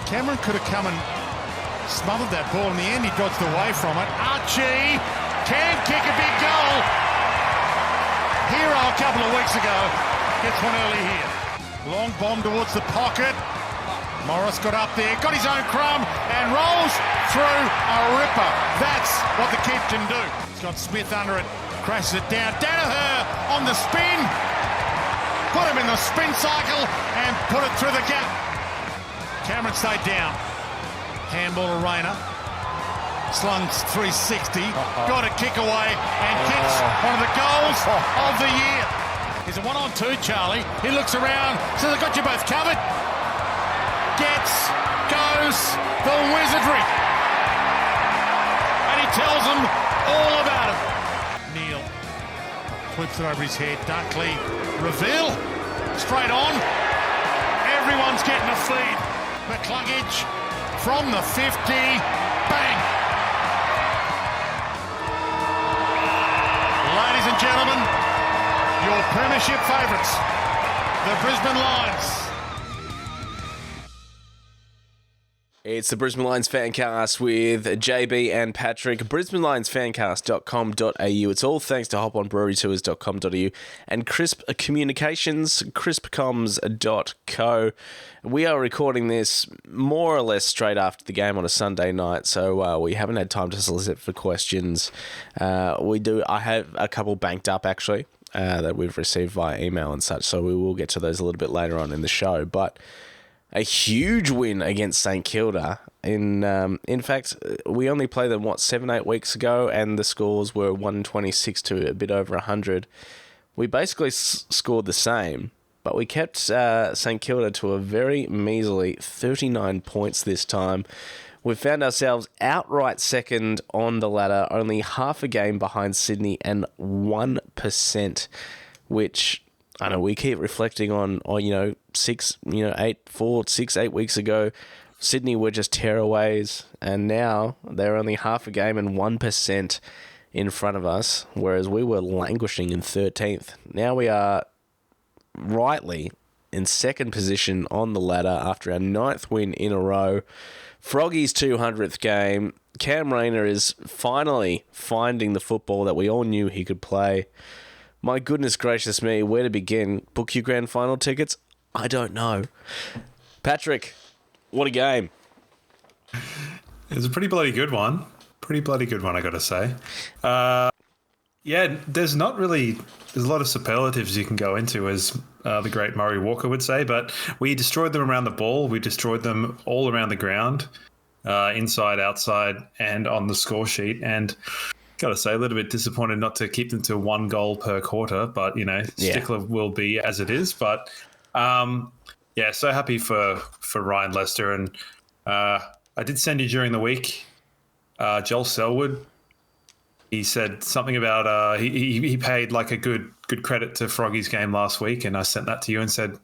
Cameron could have come and smothered that ball. In the end, he dodged away from it. Archie can kick a big goal. Hero a couple of weeks ago gets one early here. Long bomb towards the pocket. Morris got up there, got his own crumb, and rolls through a ripper. That's what the kid can do. He's got Smith under it, crashes it down. Danaher on the spin. Put him in the spin cycle and put it through the gap. Cameron stayed down. Handball to Rayner. Slung 360. Got a kick away and kicks one of the goals of the year. He's a 1-on-2, Charlie. He looks around, says, I've got you both covered. Goes the wizardry. And he tells them all about it. Neil flips it over his head. Dunkley, reveal, straight on. Everyone's getting a feed. McCluggage from the 50, bang. Ladies and gentlemen, your premiership favourites, the Brisbane Lions. It's the Brisbane Lions Fancast with JB and Patrick. BrisbaneLionsFancast.com.au. It's all thanks to hoponbrewerytours.com.au and Crisp Communications, crispcoms.co. We are recording this more or less straight after the game on a Sunday night, so we haven't had time to solicit for questions. I have a couple banked up, actually, that we've received via email and such, so we will get to those a little bit later on in the show, but a huge win against St Kilda. In fact, we only played them, 7-8 weeks ago, and the scores were 126 to a bit over 100. We basically scored the same, but we kept St Kilda to a very measly 39 points this time. We found ourselves outright second on the ladder, only half a game behind Sydney and 1%, which I know we keep reflecting on 8 weeks ago, Sydney were just tearaways, and now they're only half a game and 1% in front of us, whereas we were languishing in 13th. Now we are rightly in second position on the ladder after our 9th win in a row. Froggys' 200th game. Cam Rayner is finally finding the football that we all knew he could play. My goodness gracious me, where to begin? Book your grand final tickets? I don't know. Patrick, what a game. It was a pretty bloody good one. I got to say. There's a lot of superlatives you can go into, as the great Murray Walker would say, but we destroyed them around the ball. We destroyed them all around the ground, inside, outside, and on the score sheet. And got to say, a little bit disappointed not to keep them to 1 goal per quarter, but, stickler will be as it is. But, so happy for Ryan Lester. And I did send you during the week, Joel Selwood. He said something about he paid like a good credit to Froggy's game last week, and I sent that to you and said,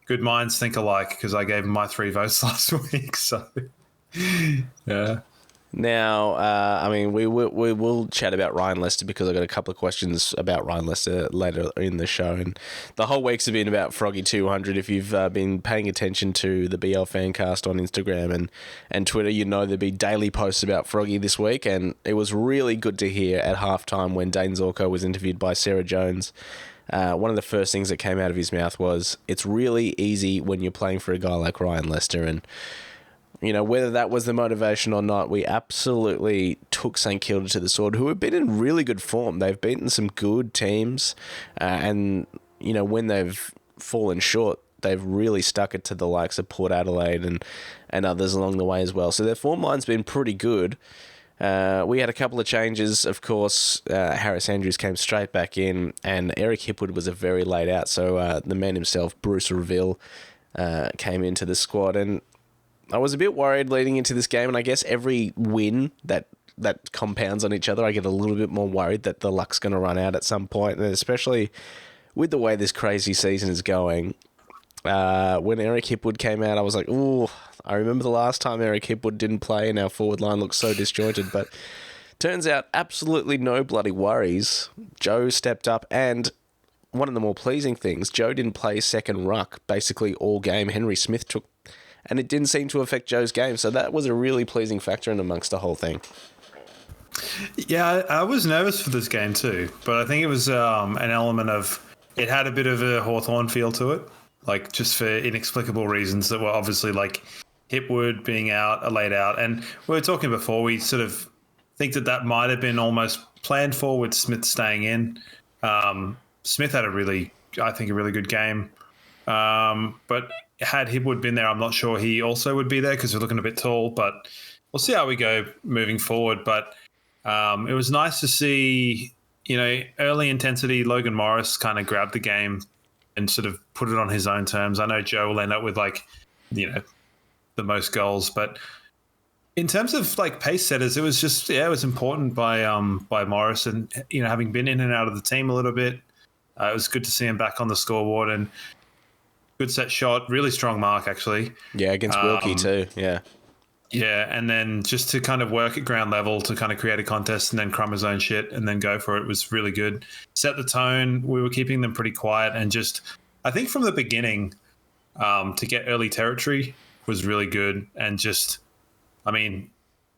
good minds think alike, because I gave him my 3 votes last week. So, yeah. Now, we will chat about Ryan Lester, because I got a couple of questions about Ryan Lester later in the show, and the whole week's been about Froggy 200. If you've been paying attention to the BL Fancast on Instagram and Twitter, there'd be daily posts about Froggy this week, and it was really good to hear at halftime when Dane Zorko was interviewed by Sarah Jones. One of the first things that came out of his mouth was, it's really easy when you're playing for a guy like Ryan Lester, and whether that was the motivation or not, we absolutely took St Kilda to the sword, who have been in really good form. They've beaten some good teams, and, when they've fallen short, they've really stuck it to the likes of Port Adelaide and others along the way as well. So their form line's been pretty good. We had a couple of changes, of course. Harris Andrews came straight back in, and Eric Hipwood was a very late out. So the man himself, Bruce Reville, came into the squad, and I was a bit worried leading into this game, and I guess every win that compounds on each other, I get a little bit more worried that the luck's going to run out at some point, and especially with the way this crazy season is going. When Eric Hipwood came out, I was like, ooh, I remember the last time Eric Hipwood didn't play and our forward line looked so disjointed, but turns out absolutely no bloody worries. Joe stepped up, and one of the more pleasing things, Joe didn't play second ruck basically all game. Henry Smith took and it didn't seem to affect Joe's game. So that was a really pleasing factor in amongst the whole thing. Yeah, I was nervous for this game too, but I think it was an element of it had a bit of a Hawthorn feel to it, like just for inexplicable reasons that were obviously like Hipwood being out, laid out, and we were talking before. We sort of think that might have been almost planned for with Smith staying in. Smith had a really good game, but had Hipwood been there, I'm not sure he also would be there because we're looking a bit tall. But we'll see how we go moving forward. But it was nice to see, early intensity. Logan Morris kind of grabbed the game and sort of put it on his own terms. I know Joe will end up with the most goals, but in terms of pace setters, it was just it was important by Morris, and having been in and out of the team a little bit, it was good to see him back on the scoreboard and good set shot, really strong mark actually. Yeah, against Wilkie too. Yeah. Yeah, and then just to kind of work at ground level to kind of create a contest and then crumb his own shit and then go for it was really good. Set the tone. We were keeping them pretty quiet and just, I think from the beginning, to get early territory was really good. And just,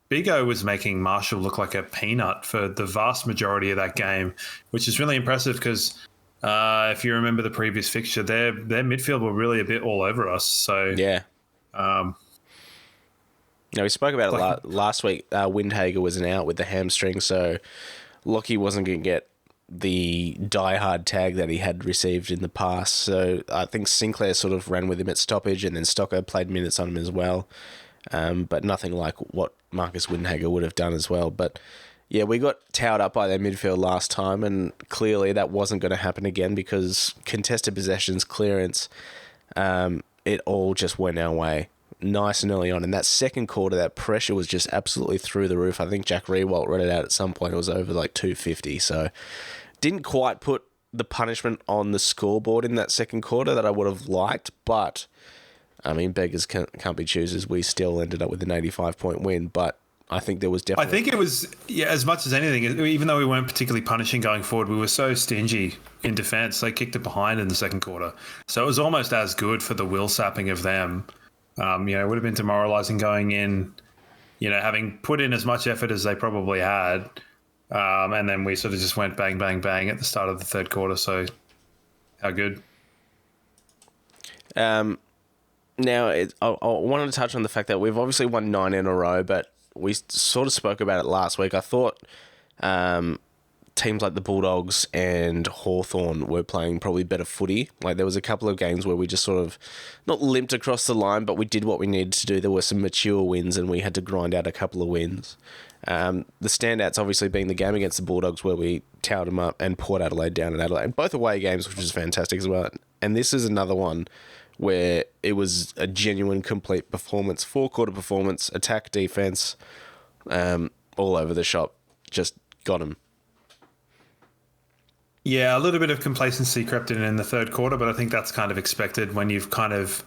Big O was making Marshall look like a peanut for the vast majority of that game, which is really impressive because if you remember the previous fixture, their midfield were really a bit all over us. So yeah. We spoke about it last week. Windhager was an out with the hamstring, so Lockie wasn't going to get the diehard tag that he had received in the past. So I think Sinclair sort of ran with him at stoppage, and then Stocker played minutes on him as well. But nothing like what Marcus Windhager would have done as well. But yeah, we got towed up by their midfield last time, and clearly that wasn't going to happen again because contested possessions, clearance, it all just went our way. Nice and early on. In that second quarter, that pressure was just absolutely through the roof. I think Jack Rewalt read it out at some point. It was over 250. So didn't quite put the punishment on the scoreboard in that second quarter that I would have liked. But, beggars can't be choosers. We still ended up with an 85-point win. But I think there was definitely... I think it was, as much as anything, even though we weren't particularly punishing going forward, we were so stingy in defence. They kicked it behind in the second quarter. So it was almost as good for the will sapping of them. It would have been demoralising going in, having put in as much effort as they probably had. And then we sort of just went bang, bang, bang at the start of the third quarter. So how good? Now, I wanted to touch on the fact that we've obviously won 9 in a row, but we sort of spoke about it last week. I thought teams like the Bulldogs and Hawthorn were playing probably better footy. There was a couple of games where we just sort of not limped across the line, but we did what we needed to do. There were some mature wins and we had to grind out a couple of wins. The standouts obviously being the game against the Bulldogs where we towed them up and Port Adelaide down in Adelaide. Both away games, which was fantastic as well. And this is another one where it was a genuine complete performance, 4-quarter performance, attack, defence, all over the shop. Just got them. Yeah, a little bit of complacency crept in the third quarter, but I think that's kind of expected when you've kind of,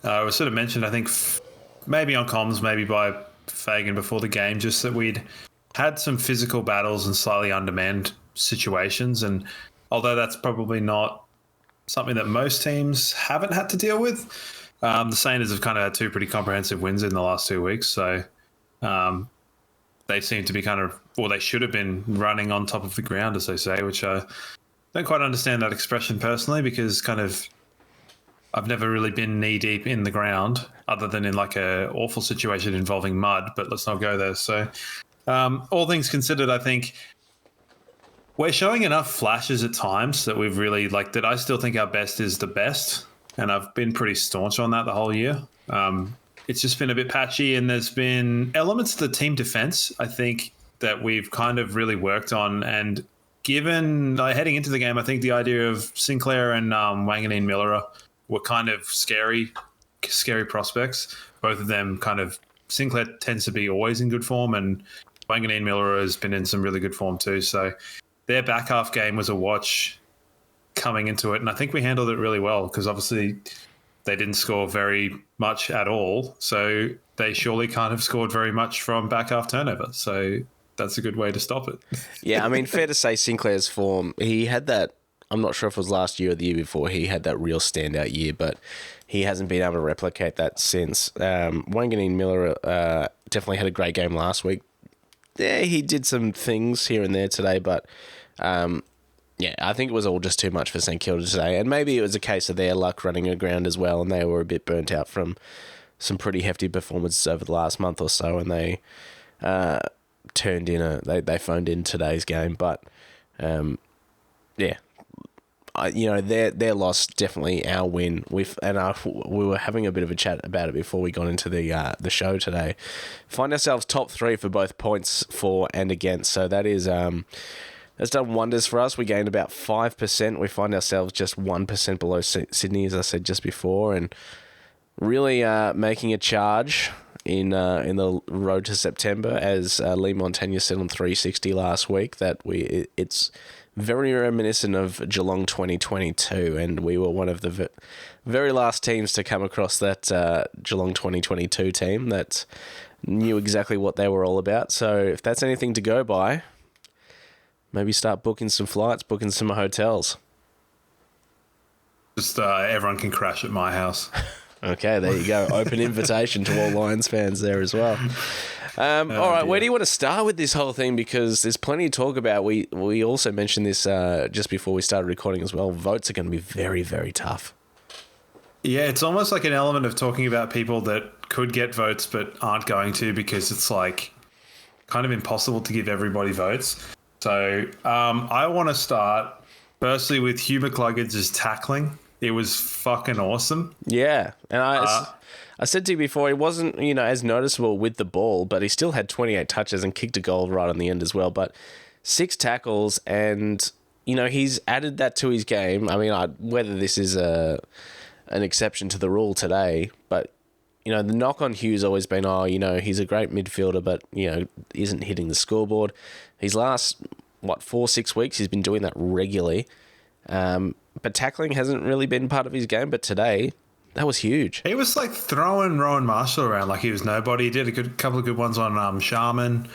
was sort of mentioned, I think maybe on comms, maybe by Fagan before the game, just that we'd had some physical battles and slightly undermanned situations. And although that's probably not something that most teams haven't had to deal with, the Saints have kind of had 2 pretty comprehensive wins in the last 2 weeks. So they seem to be they should have been running on top of the ground, as they say, which I don't quite understand that expression personally because I've never really been knee deep in the ground other than in a awful situation involving mud, but let's not go there. So all things considered, I think we're showing enough flashes at times that we've really that I still think our best is the best. And I've been pretty staunch on that the whole year. It's just been a bit patchy and there's been elements of the team defense, I think, that we've kind of really worked on. And given heading into the game, I think the idea of Sinclair and Wanganeen Miller were kind of scary prospects. Both of them Sinclair tends to be always in good form and Wanganeen Miller has been in some really good form too. So their back half game was a watch coming into it. And I think we handled it really well because obviously they didn't score very much at all. So they surely can't have scored very much from back half turnover. So that's a good way to stop it. Yeah, fair to say Sinclair's form, he had that I'm not sure if it was last year or the year before he had that real standout year, but he hasn't been able to replicate that since. Wanganeen Miller definitely had a great game last week. Yeah, he did some things here and there today, but yeah, I think it was all just too much for St Kilda today. And maybe it was a case of their luck running aground as well, and they were a bit burnt out from some pretty hefty performances over the last month or so, and they they phoned in today's game. But yeah, their loss definitely our win. We were having a bit of a chat about it before we got into the show today. Find ourselves top 3 for both points for and against. So that is that's done wonders for us. We gained about 5%. We find ourselves just 1% below Sydney, as I said just before, and really making a charge in the road to September, as Lee Montagna said on 360 last week, that it's very reminiscent of Geelong 2022, and we were one of the very last teams to come across that Geelong 2022 team that knew exactly what they were all about. So if that's anything to go by, maybe start booking some flights, booking some hotels. Just everyone can crash at my house. Okay, there you go. Open invitation to all Lions fans there as well. All right, where do you want to start with this whole thing? Because there's plenty to talk about. We also mentioned this just before we started recording as well. Votes are going to be very, very tough. Yeah, it's almost like an element of talking about people that could get votes but aren't going to, because it's like kind of impossible to give everybody votes. So I want to start firstly with Hugh McCluggett's tackling. It was fucking awesome. Yeah, and I said to you before, he wasn't, as noticeable with the ball, but he still had 28 touches and kicked a goal right on the end as well. But 6 tackles, and he's added that to his game. I mean, whether this is an exception to the rule today, but the knock on Hugh's always been, he's a great midfielder, but isn't hitting the scoreboard. His last 4-6 weeks, he's been doing that regularly. But tackling hasn't really been part of his game. But today, that was huge. He was like throwing Rowan Marshall around like he was nobody. He did a couple of good ones on Sharman.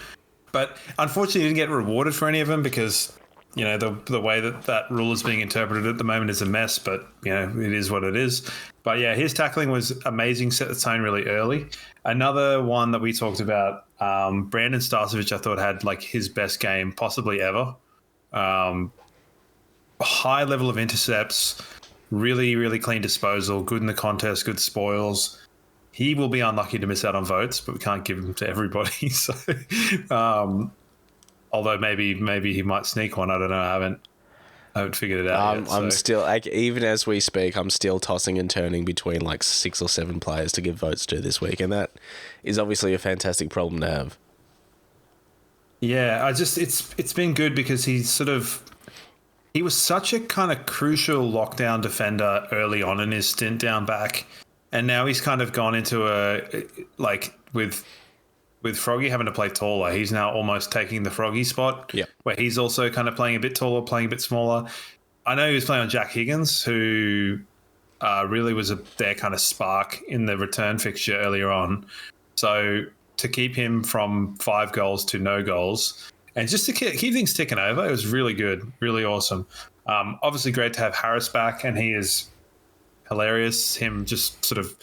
But unfortunately, he didn't get rewarded for any of them because, the way that rule is being interpreted at the moment is a mess. But, it is what it is. But, yeah, his tackling was amazing, set the tone really early. Another one that we talked about, Brandon Starcevich, I thought had like his best game possibly ever. High level of intercepts, really, really clean disposal, good in the contest, good spoils. He will be unlucky to miss out on votes, but we can't give them to everybody. So, although maybe he might sneak one. I don't know. I haven't figured it out yet. I'm still, even as we speak, I'm still tossing and turning between like 6 or 7 players to give votes to this week, and that is obviously a fantastic problem to have. Yeah, it's been good because he was such a kind of crucial lockdown defender early on in his stint down back. And now he's kind of gone into with Froggy having to play taller, he's now almost taking the Froggy spot, where he's also kind of playing a bit taller, playing a bit smaller. I know he was playing on Jack Higgins, who really was their kind of spark in the return fixture earlier on. So to keep him from 5 goals to no goals, and just to keep things ticking over, it was really good, really awesome. Obviously great to have Harris back, and he is hilarious. Him just sort of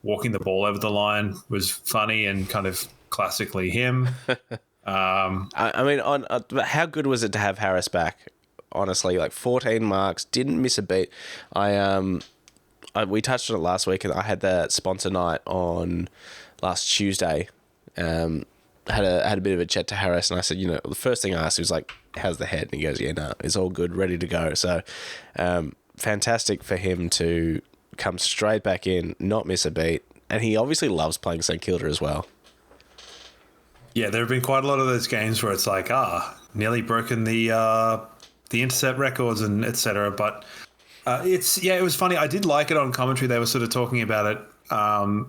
walking the ball over the line was funny and kind of classically him. I mean, how good was it to have Harris back? Honestly, like 14 marks, didn't miss a beat. We touched on it last week, and I had that sponsor night on last Tuesday. Had a bit of a chat to Harris, and I said, the first thing I asked was like, how's the head? And he goes, yeah, no, it's all good, ready to go. So fantastic for him to come straight back in, not miss a beat. And he obviously loves playing St Kilda as well. Yeah, there have been quite a lot of those games where it's like, nearly broken the intercept records and etc. But it was funny. I did like it on commentary. They were sort of talking about it.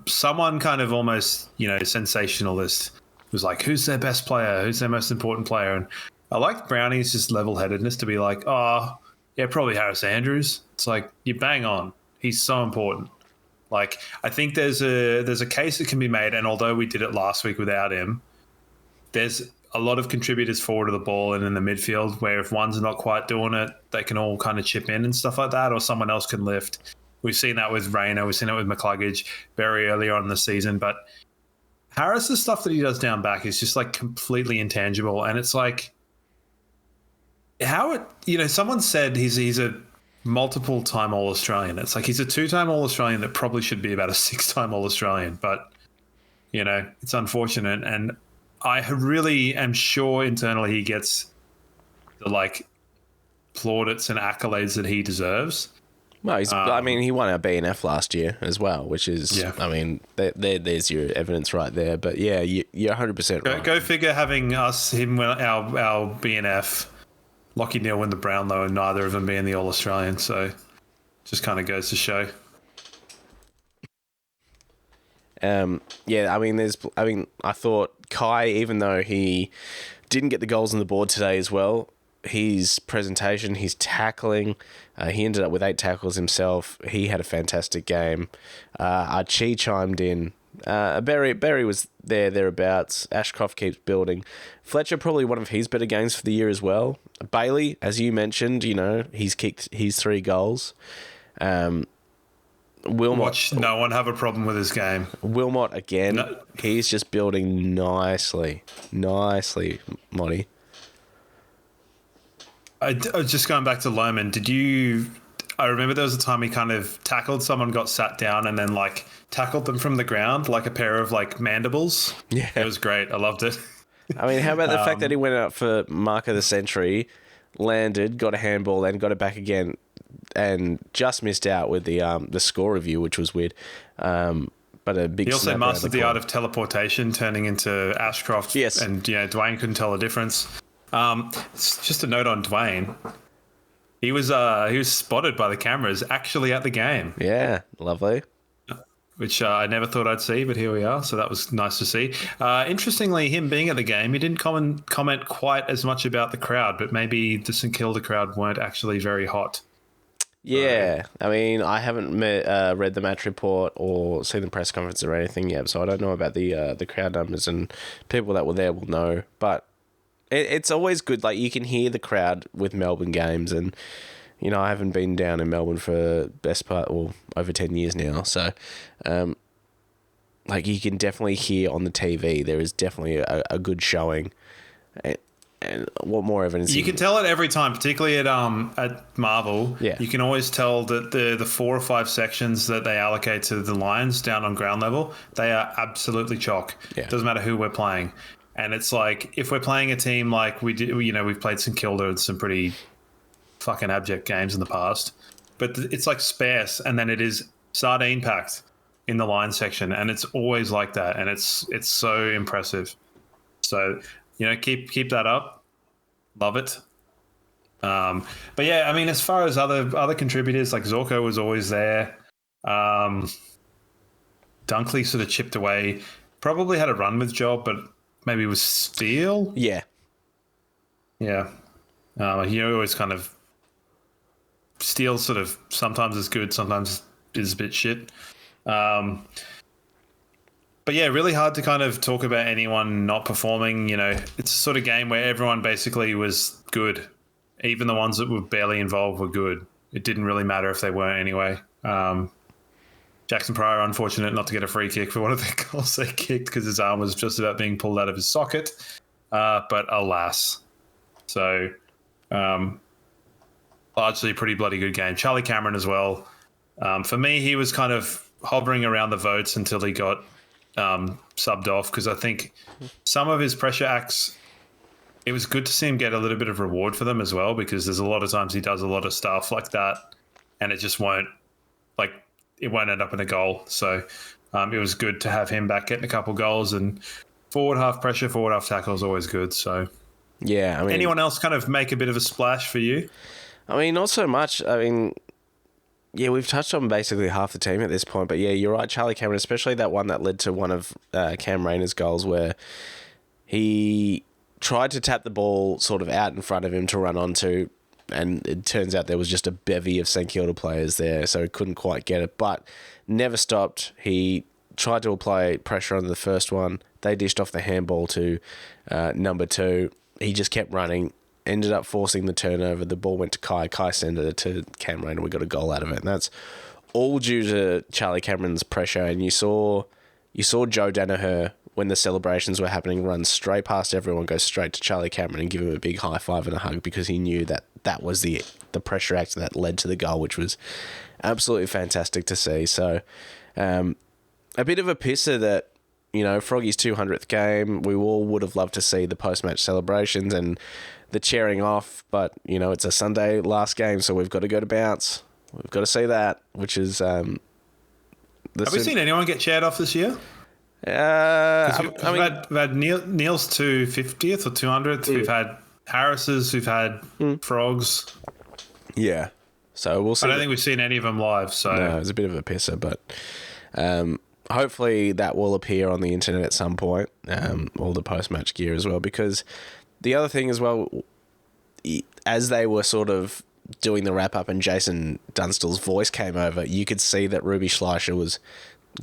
Someone kind of almost, sensationalist was like, who's their best player? Who's their most important player? And I liked Brownie's just level-headedness to be like, probably Harris Andrews. It's like, you bang on. He's so important. Like, I think there's a case that can be made, and although we did it last week without him, there's a lot of contributors forward of the ball and in the midfield where if one's not quite doing it, they can all kind of chip in and stuff like that, or someone else can lift. We've seen that with Rayner. We've seen it with McCluggage very early on in the season. But Harris, the stuff that he does down back is just like completely intangible. And it's like, someone said he's a multiple-time All-Australian. It's like he's a 2-time All-Australian that probably should be about a 6-time All-Australian. But, it's unfortunate. And I really am sure internally he gets the plaudits and accolades that he deserves. Well, he won our BNF last year as well, which is, there's your evidence right there. But yeah, you're 100% right. Go figure, having our BNF, Lachie Neale win the Brownlow, and neither of them being the All-Australian. So just kind of goes to show. I thought Kai, even though he didn't get the goals on the board today as well, his presentation, his tackling, he ended up with 8 tackles himself. He had a fantastic game. Archie chimed in. Berry was thereabouts. Ashcroft keeps building. Fletcher, probably one of his better games for the year as well. Bailey, as you mentioned, he's kicked his 3 goals. Wilmot, watch no one have a problem with his game. Wilmot again. No. He's just building nicely, Monty. Just going back to Lohmann, I remember there was a time he kind of tackled someone, got sat down, and then tackled them from the ground like a pair of mandibles. Yeah. It was great. I loved it. I mean, how about the fact that he went out for mark of the century, landed, got a handball, and got it back again, and just missed out with the score review, which was weird. But a big. He also mastered the art of teleportation, turning into Ashcroft. Yes. And Dwayne couldn't tell the difference. Just a note on Dwayne. He was spotted by the cameras actually at the game. Yeah, lovely. Which I never thought I'd see, but here we are. So that was nice to see. Interestingly, him being at the game, he didn't comment quite as much about the crowd, but maybe the St Kilda crowd weren't actually very hot. Yeah, I mean, I haven't read the match report or seen the press conference or anything yet, so I don't know about the crowd numbers, and people that were there will know. But it's always good. You can hear the crowd with Melbourne games, and I haven't been down in Melbourne for best part over 10 years now, so you can definitely hear on the TV. There is definitely a good showing. And what more evidence? You can tell it every time, particularly at Marvel. Yeah. You can always tell that the 4 or 5 sections that they allocate to the Lions down on ground level, they are absolutely chock. Yeah. Doesn't matter who we're playing. And it's if we're playing a team like we did, we've played St Kilda in some pretty fucking abject games in the past, but it's sparse, and then it is sardine packed in the line section, and it's always like that, and it's so impressive. So keep that up. Love it. But yeah, I mean, as far as other contributors, Zorko was always there. Dunkley sort of chipped away. Probably had a run with job, but maybe was Steele. Yeah. Yeah. He always kind of Steele sort of sometimes is good, sometimes is a bit shit. But yeah, really hard to kind of talk about anyone not performing. It's a sort of game where everyone basically was good. Even the ones that were barely involved were good. It didn't really matter if they weren't anyway. Jackson Pryor, unfortunate not to get a free kick for one of the goals they kicked because his arm was just about being pulled out of his socket. But alas. So largely a pretty bloody good game. Charlie Cameron as well. For me, he was kind of hovering around the votes until he got subbed off, because I think some of his pressure acts, it was good to see him get a little bit of reward for them as well, because there's a lot of times he does a lot of stuff like that and it just won't end up in a goal. So it was good to have him back getting a couple goals, and forward half pressure, forward half tackle is always good. So yeah, I mean, anyone else kind of make a bit of a splash for you? I mean, not so much. I mean, yeah, we've touched on basically half the team at this point, but yeah, you're right, Charlie Cameron, especially that one that led to one of Cam Rayner's goals where he tried to tap the ball sort of out in front of him to run onto, and it turns out there was just a bevy of St Kilda players there, so he couldn't quite get it, but never stopped. He tried to apply pressure on the first one. They dished off the handball to number 2. He just kept running, ended up forcing the turnover. The ball went to Kai. Kai sent it to Cameron, and we got a goal out of it. And that's all due to Charlie Cameron's pressure. And you saw Joe Danaher, when the celebrations were happening, run straight past everyone, go straight to Charlie Cameron and give him a big high five and a hug, because he knew that was the pressure act that led to the goal, which was absolutely fantastic to see. So a bit of a pisser that, Froggy's 200th game, we all would have loved to see the post-match celebrations and the cheering off, but, it's a Sunday last game, so we've got to go to bounce. We've got to see that, which is... have we seen anyone get cheered off this year? We've had Neil's 250th or 200th. We've had Harris's. We've had Frogs. Yeah. So we'll see. I don't think we've seen any of them live. So no, it's a bit of a pisser, but hopefully that will appear on the internet at some point. All the post-match gear as well, because the other thing as well, as they were sort of doing the wrap-up and Jason Dunstall's voice came over, you could see that Ruby Schleicher was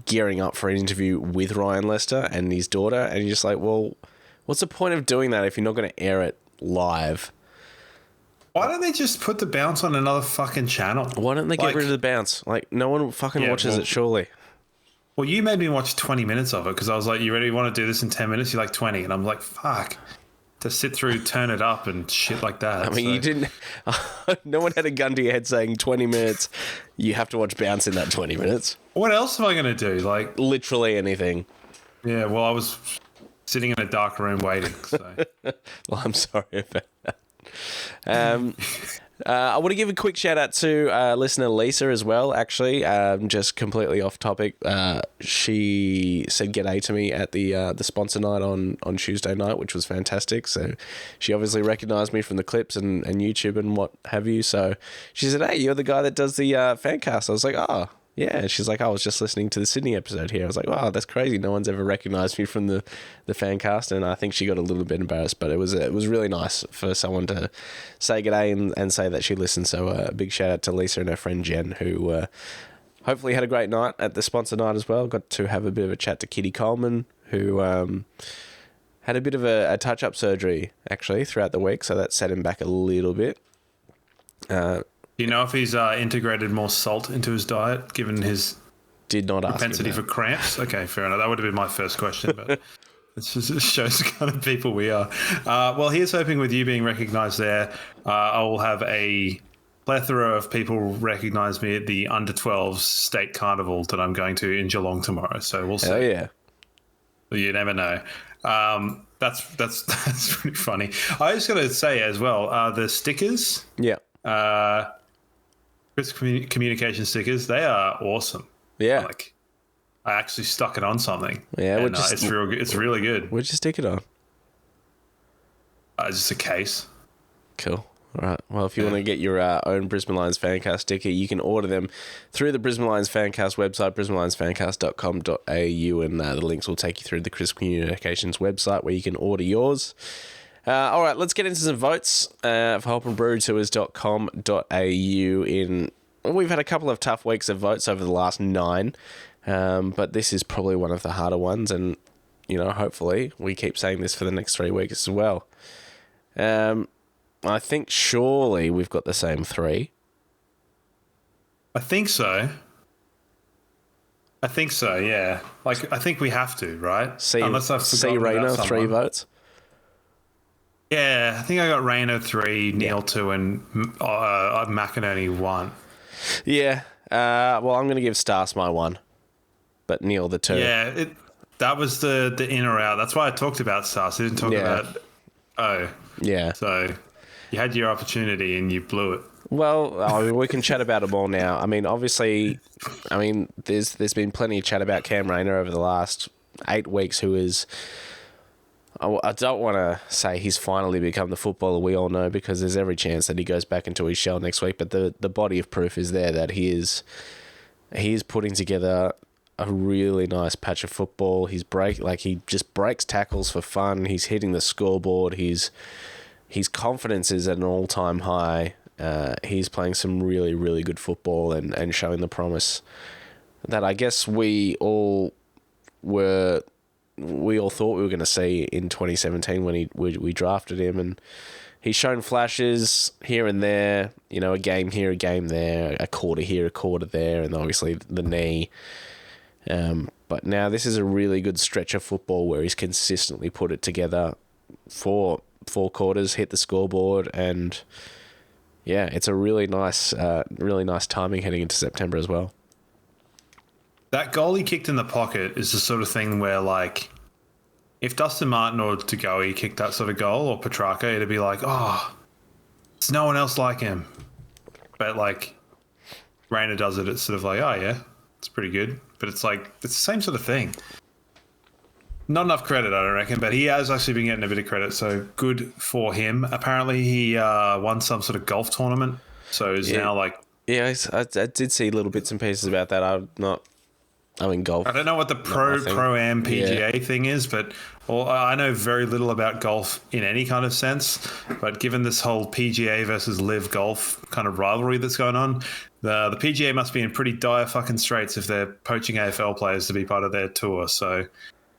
gearing up for an interview with Ryan Lester and his daughter, and you're just like, well, what's the point of doing that if you're not going to air it live? Why don't they just put the bounce on another fucking channel? Why don't they get rid of the bounce? Like, no one fucking watches it, surely. Well, you made me watch 20 minutes of it because I was like, you ready? You want to do this in 10 minutes? You're like 20. And I'm like, fuck. To sit through, turn it up and shit like that. I mean, you didn't... no one had a gun to your head saying 20 minutes. You have to watch bounce in that 20 minutes. What else am I going to do? Like, literally anything. Yeah, well, I was sitting in a dark room waiting. So. Well, I'm sorry about that. I want to give a quick shout out to listener Lisa as well, actually. Just completely off topic. She said g'day to me at the sponsor night on Tuesday night, which was fantastic. So she obviously recognised me from the clips and YouTube and what have you. So she said, hey, you're the guy that does the fan cast. I was like, oh, yeah. And she's like, I was just listening to the Sydney episode here. I was like, wow, that's crazy. No one's ever recognised me from the fan cast. And I think she got a little bit embarrassed, but it was really nice for someone to say g'day and say that she listened. So a big shout out to Lisa and her friend Jen, who hopefully had a great night at the sponsor night as well. Got to have a bit of a chat to Kitty Coleman, who had a bit of a touch-up surgery, actually, throughout the week. So that set him back a little bit. Do you know if he's integrated more salt into his diet, given his propensity for cramps? Okay, fair enough. That would have been my first question, but it shows the kind of people we are. Well, here's hoping with you being recognised there, I will have a plethora of people recognise me at the Under-12s State Carnival that I'm going to in Geelong tomorrow. So we'll see. Oh, yeah. You never know. That's pretty funny. I just got to say as well, the stickers. Yeah. Chris Communication stickers, they are awesome. Yeah. Like, I actually stuck it on something. Yeah, and, it's really good. Where'd you stick it on? Just a case. Cool. All right. Well, if you want to get your own Brisbane Lions Fancast sticker, you can order them through the Brisbane Lions Fancast website, brisbanelionsfancast.com.au, and the links will take you through the Chris Communications website where you can order yours. All right, let's get into some votes for hopeandbrewtours.com.au. We've had a couple of tough weeks of votes over the last 9, but this is probably one of the harder ones, and hopefully we keep saying this for the next 3 weeks as well. I think surely we've got the same 3. I think so. Yeah. Like, I think we have to, right? Unless I've forgotten Rayner, 3 votes. Yeah, I think I got Rayner 3, Neil 2, and McInerney 1. Yeah. Well, I'm going to give Stas my 1, but Neil the 2. Yeah, that was the in or out. That's why I talked about Stas. I didn't talk about Yeah. So you had your opportunity and you blew it. Well, I mean, we can chat about them all now. I mean, obviously, there's been plenty of chat about Cam Rayner over the last 8 weeks, who is... I don't want to say he's finally become the footballer we all know, because there's every chance that he goes back into his shell next week. But the body of proof is there that he is putting together a really nice patch of football. He just breaks tackles for fun. He's hitting the scoreboard. His confidence is at an all-time high. He's playing some really, really good football and showing the promise that I guess we all we all thought we were going to see in 2017 when we drafted him, and he's shown flashes here and there, a game here, a game there, a quarter here, a quarter there, and obviously the knee. But now this is a really good stretch of football where he's consistently put it together for 4 quarters, hit the scoreboard, and yeah, it's a really nice timing heading into September as well. That goal he kicked in the pocket is the sort of thing where, like, if Dustin Martin or Tagoe kicked that sort of goal, or Petrarca, it'd be like, oh, there's no one else like him. But, like, Rayner does it, it's sort of like, oh, yeah, it's pretty good. But it's like, it's the same sort of thing. Not enough credit, I don't reckon, but he has actually been getting a bit of credit, so good for him. Apparently, he won some sort of golf tournament, so he's now, like... Yeah, I did see little bits and pieces about that. I'm in golf. I don't know what the Pro-Am PGA thing is, but I know very little about golf in any kind of sense. But given this whole PGA versus Live Golf kind of rivalry that's going on, the PGA must be in pretty dire fucking straits if they're poaching AFL players to be part of their tour. So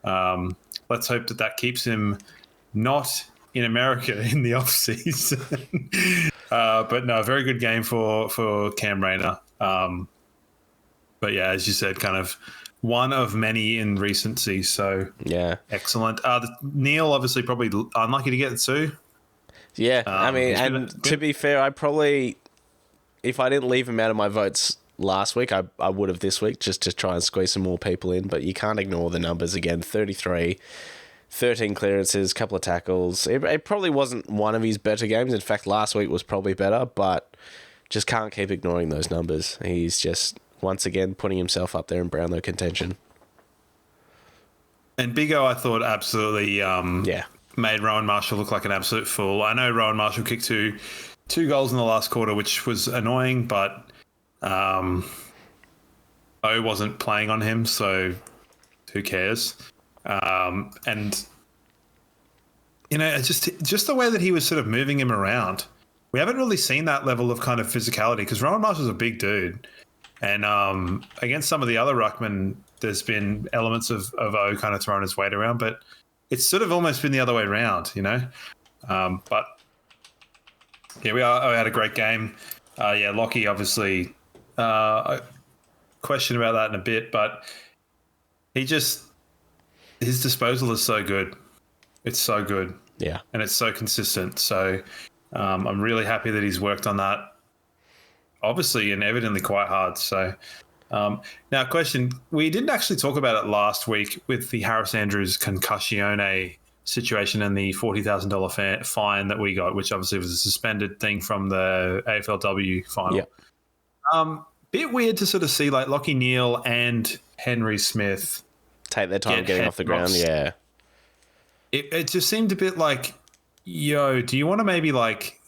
let's hope that keeps him not in America in the off season. But no, very good game for Cam Rayner. But yeah, as you said, kind of one of many in recency. So yeah, excellent. Neil obviously probably unlucky to get it too. Yeah, I mean, and to be fair, I probably, if I didn't leave him out of my votes last week, I would have this week just to try and squeeze some more people in. But you can't ignore the numbers again. 33, 13 clearances, couple of tackles. It probably wasn't one of his better games. In fact, last week was probably better, but just can't keep ignoring those numbers. He's just, once again, putting himself up there in Brownlow contention. And Big O, I thought, absolutely made Rowan Marshall look like an absolute fool. I know Rowan Marshall kicked two goals in the last quarter, which was annoying, but O wasn't playing on him, so who cares? And, just the way that he was sort of moving him around. We haven't really seen that level of kind of physicality because Rowan Marshall's a big dude. And against some of the other ruckmen, there's been elements of O kind of throwing his weight around, but it's sort of almost been the other way around, But here we are. O had a great game. Lockie, obviously, question about that in a bit, but his disposal is so good. It's so good. Yeah. And it's so consistent. So I'm really happy that he's worked on that. Obviously and evidently quite hard. So now question, we didn't actually talk about it last week with the Harris Andrews concussion situation and the $40,000 fine that we got, which obviously was a suspended thing from the AFLW final. Yep. Bit weird to sort of see like Lachie Neale and Henry Smith take their time getting off the ground. Yeah. It just seemed a bit like, yo, do you want to maybe like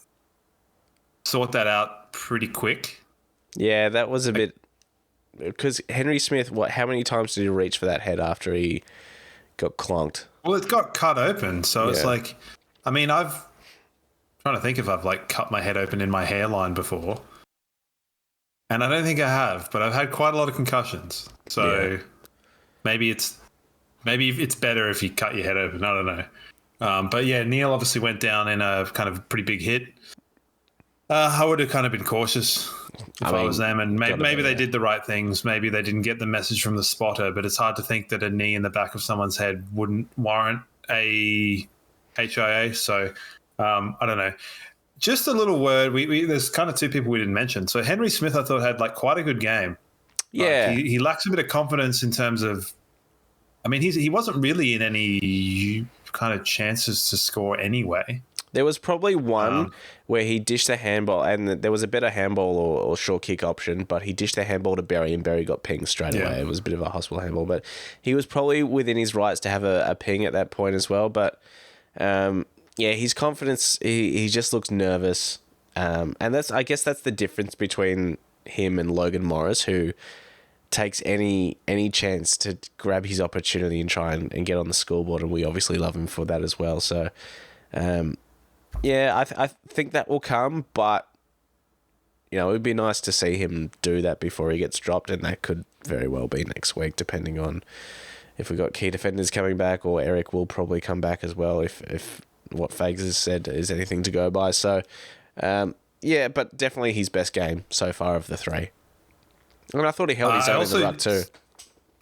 sort that out pretty quick? Yeah, that was a bit, because Henry Smith, how many times did he reach for that head after he got clonked? Well, it got cut open, so it's like, I mean, trying to think if I've like cut my head open in my hairline before, and I don't think I have, but I've had quite a lot of concussions, so maybe it's better if you cut your head open. I don't know, but yeah, Neil obviously went down in a kind of pretty big hit. I would have kind of been cautious if I was them, and maybe they did the right things. Maybe they didn't get the message from the spotter, but it's hard to think that a knee in the back of someone's head wouldn't warrant a HIA. So I don't know. Just a little word. There's kind of two people we didn't mention. So Henry Smith, I thought, had like quite a good game. Yeah, he lacks a bit of confidence in terms of. I mean, he wasn't really in any kind of chances to score anyway. There was probably one where he dished a handball, and there was a better handball or short kick option, but he dished a handball to Berry, and Berry got pinged straight away. It was a bit of a hospital handball, but he was probably within his rights to have a ping at that point as well. But his confidence, he just looks nervous, and I guess that's the difference between him and Logan Morris, who takes any chance to grab his opportunity and try and get on the scoreboard, and we obviously love him for that as well. So. I think that will come, but it would be nice to see him do that before he gets dropped, and that could very well be next week, depending on if we've got key defenders coming back, or Eric will probably come back as well if what Fags has said is anything to go by. So, yeah, but definitely his best game so far of the three. I mean, I thought he held his own in the ruck too.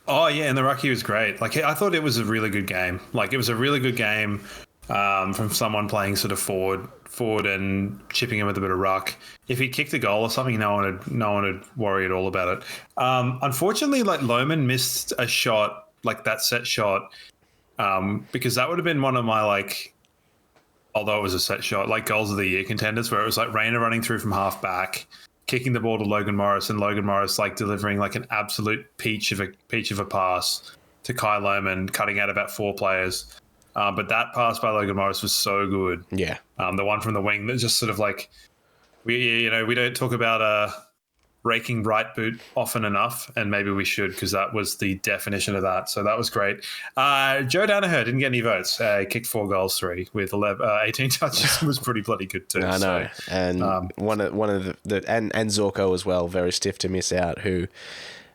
Oh, yeah, and the ruck, he was great. Like, I thought it was a really good game. Like, it was a really good game from someone playing sort of forward and chipping him with a bit of ruck. If he kicked a goal or something, no one would worry at all about it. Unfortunately, like, Lohmann missed a shot, like that set shot, because that would have been one of my, like, although it was a set shot, like goals of the year contenders, where it was like Rayner running through from half back, kicking the ball to Logan Morris, and Logan Morris like delivering like an absolute peach of a pass to Kai Lohmann, cutting out about 4 players. But that pass by Logan Morris was so good. Yeah. The one from the wing that just sort of like we don't talk about raking right boot often enough, and maybe we should, because that was the definition of that. So that was great. Joe Danaher didn't get any votes. Kicked 4 goals, 3 with 18 touches. Was pretty bloody good too. I know, and one of the and Zorko as well, very stiff to miss out, who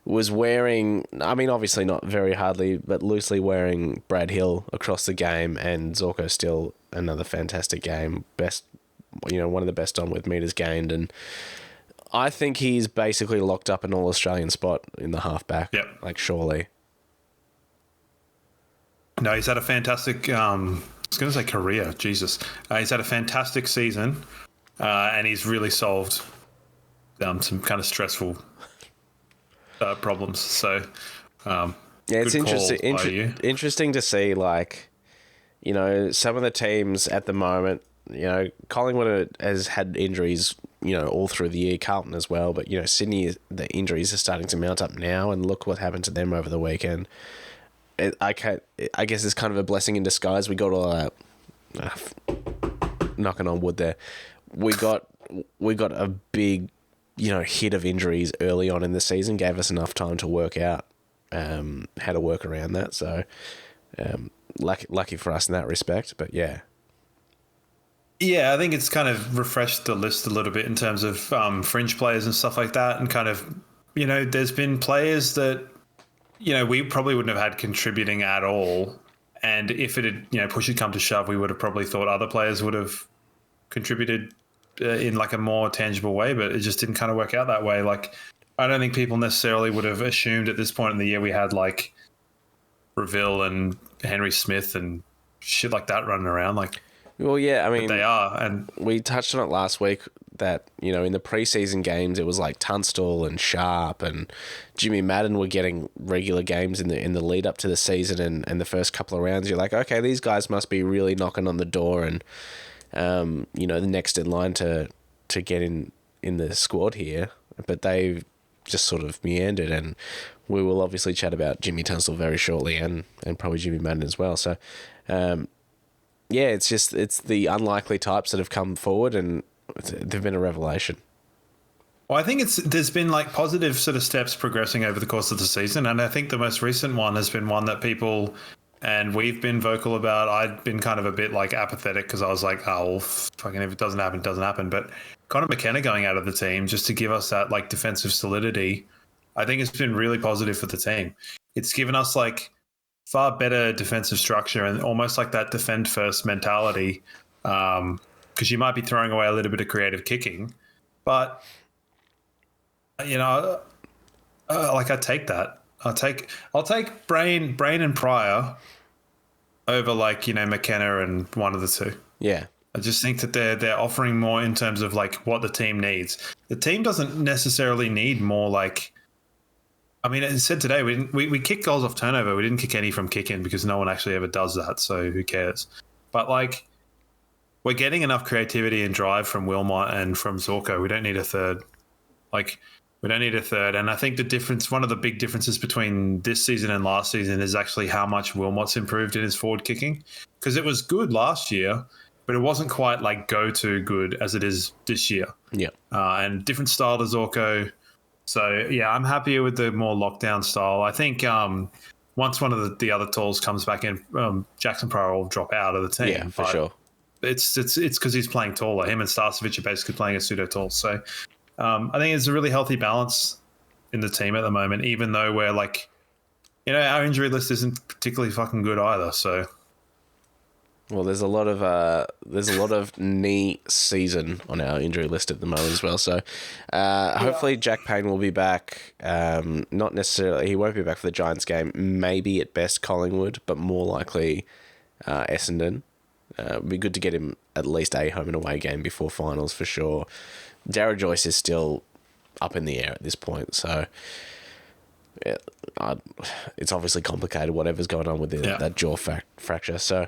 was wearing, I mean, obviously not very hardly, but loosely wearing Brad Hill across the game, and Zorko still another fantastic game. One of the best on with meters gained, and I think he's basically locked up an All-Australian spot in the halfback. Yep. Like, surely. No, he's had a fantastic, I was going to say career, Jesus. He's had a fantastic season, and he's really solved some kind of stressful problems. So, yeah, it's interesting to see, like, some of the teams at the moment. Collingwood has had injuries, all through the year, Carlton as well, but, Sydney, the injuries are starting to mount up now, and look what happened to them over the weekend. I guess it's kind of a blessing in disguise. We got all that, knocking on wood there, we got a big, hit of injuries early on in the season, gave us enough time to work out how to work around that, so lucky for us in that respect, but yeah. Yeah, I think it's kind of refreshed the list a little bit in terms of fringe players and stuff like that. And kind of, there's been players that, we probably wouldn't have had contributing at all. And if it had, push had come to shove, we would have probably thought other players would have contributed in like a more tangible way, but it just didn't kind of work out that way. Like, I don't think people necessarily would have assumed at this point in the year we had like Reville and Henry Smith and shit like that running around. Like, well, yeah, I mean, they are, and we touched on it last week that, in the preseason games, it was like Tunstall and Sharp and Jimmy Madden were getting regular games in the lead up to the season, and the first couple of rounds, you're like, okay, these guys must be really knocking on the door and, the next in line to get in the squad here, but they've just sort of meandered, and we will obviously chat about Jimmy Tunstall very shortly and probably Jimmy Madden as well. So, yeah, it's the unlikely types that have come forward, and they've been a revelation. Well, I think there's been like positive sort of steps progressing over the course of the season, and I think the most recent one has been one that people, and we've been vocal about. I'd been kind of a bit like apathetic because I was like, oh, well, fucking if it doesn't happen, it doesn't happen. But Connor McKenna going out of the team just to give us that like defensive solidity, I think it's been really positive for the team. It's given us like far better defensive structure and almost like that defend first mentality, because you might be throwing away a little bit of creative kicking, but like I take that. I'll take Brain and Pryor over like McKenna and one of the two. Yeah, I just think that they're offering more in terms of like what the team needs. The team doesn't necessarily need more like. I mean, it said today we kicked goals off turnover. We didn't kick any from kick in because no one actually ever does that. So who cares? But like, we're getting enough creativity and drive from Wilmot and from Zorko. We don't need a third. Like, we don't need a third. And I think one of the big differences between this season and last season is actually how much Wilmot's improved in his forward kicking, because it was good last year, but it wasn't quite like go-to good as it is this year. Yeah. And different style to Zorko. So, yeah, I'm happier with the more lockdown style. I think once one of the other talls comes back in, Jackson Pryor will drop out of the team. Yeah, for sure. It's because he's playing taller. Him and Starcevic are basically playing a pseudo-tall. So I think it's a really healthy balance in the team at the moment, even though we're like our injury list isn't particularly fucking good either. So, well, there's a lot of knee season on our injury list at the moment as well. So, hopefully Jack Payne will be back. Not necessarily, he won't be back for the Giants game. Maybe at best Collingwood, but more likely Essendon. It'd be good to get him at least a home and away game before finals for sure. Darragh Joyce is still up in the air at this point, so yeah, it's obviously complicated whatever's going on with that jaw fracture. So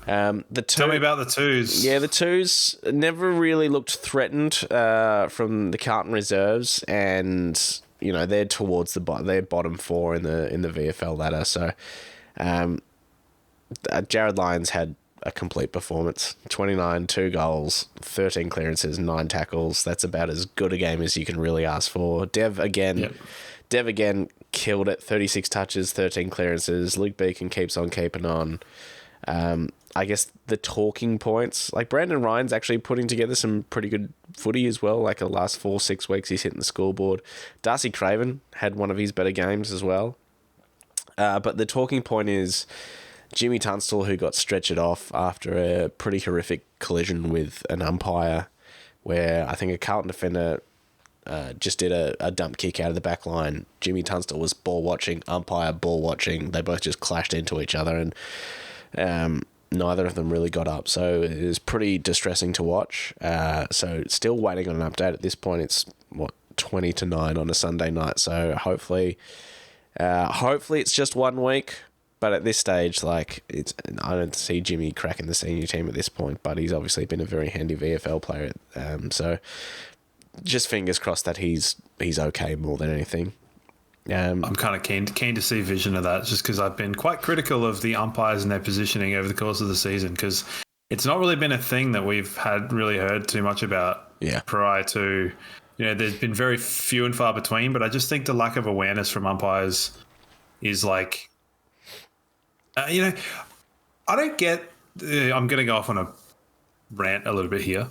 tell me about the twos. Yeah, the twos never really looked threatened from the Carlton reserves, and they're towards they're bottom four in the VFL ladder. So Jared Lyons had a complete performance. 29, 2 goals, 13 clearances, 9 tackles. That's about as good a game as you can really ask for. Dev again killed it. 36 touches, 13 clearances. Luke Beacon keeps on keeping on. I guess the talking points, like Brandon Ryan's actually putting together some pretty good footy as well. Like the last 4-6 weeks he's hitting the scoreboard. Darcy Craven had one of his better games as well. But the talking point is Jimmy Tunstall, who got stretchered off after a pretty horrific collision with an umpire where I think a Carlton defender just did a dump kick out of the back line. Jimmy Tunstall was ball watching, umpire ball watching. They both just clashed into each other, and neither of them really got up. So it was pretty distressing to watch. So still waiting on an update at this point. It's 20-9 on a Sunday night. So hopefully it's just 1 week. But at this stage, I don't see Jimmy cracking the senior team at this point. But he's obviously been a very handy VFL player. So just fingers crossed that he's okay more than anything. I'm kind of keen to see vision of that, just because I've been quite critical of the umpires and their positioning over the course of the season, because it's not really been a thing that we've really heard too much about prior to. There's been very few and far between. But I just think the lack of awareness from umpires is like. I don't get. I'm going to go off on a rant a little bit here,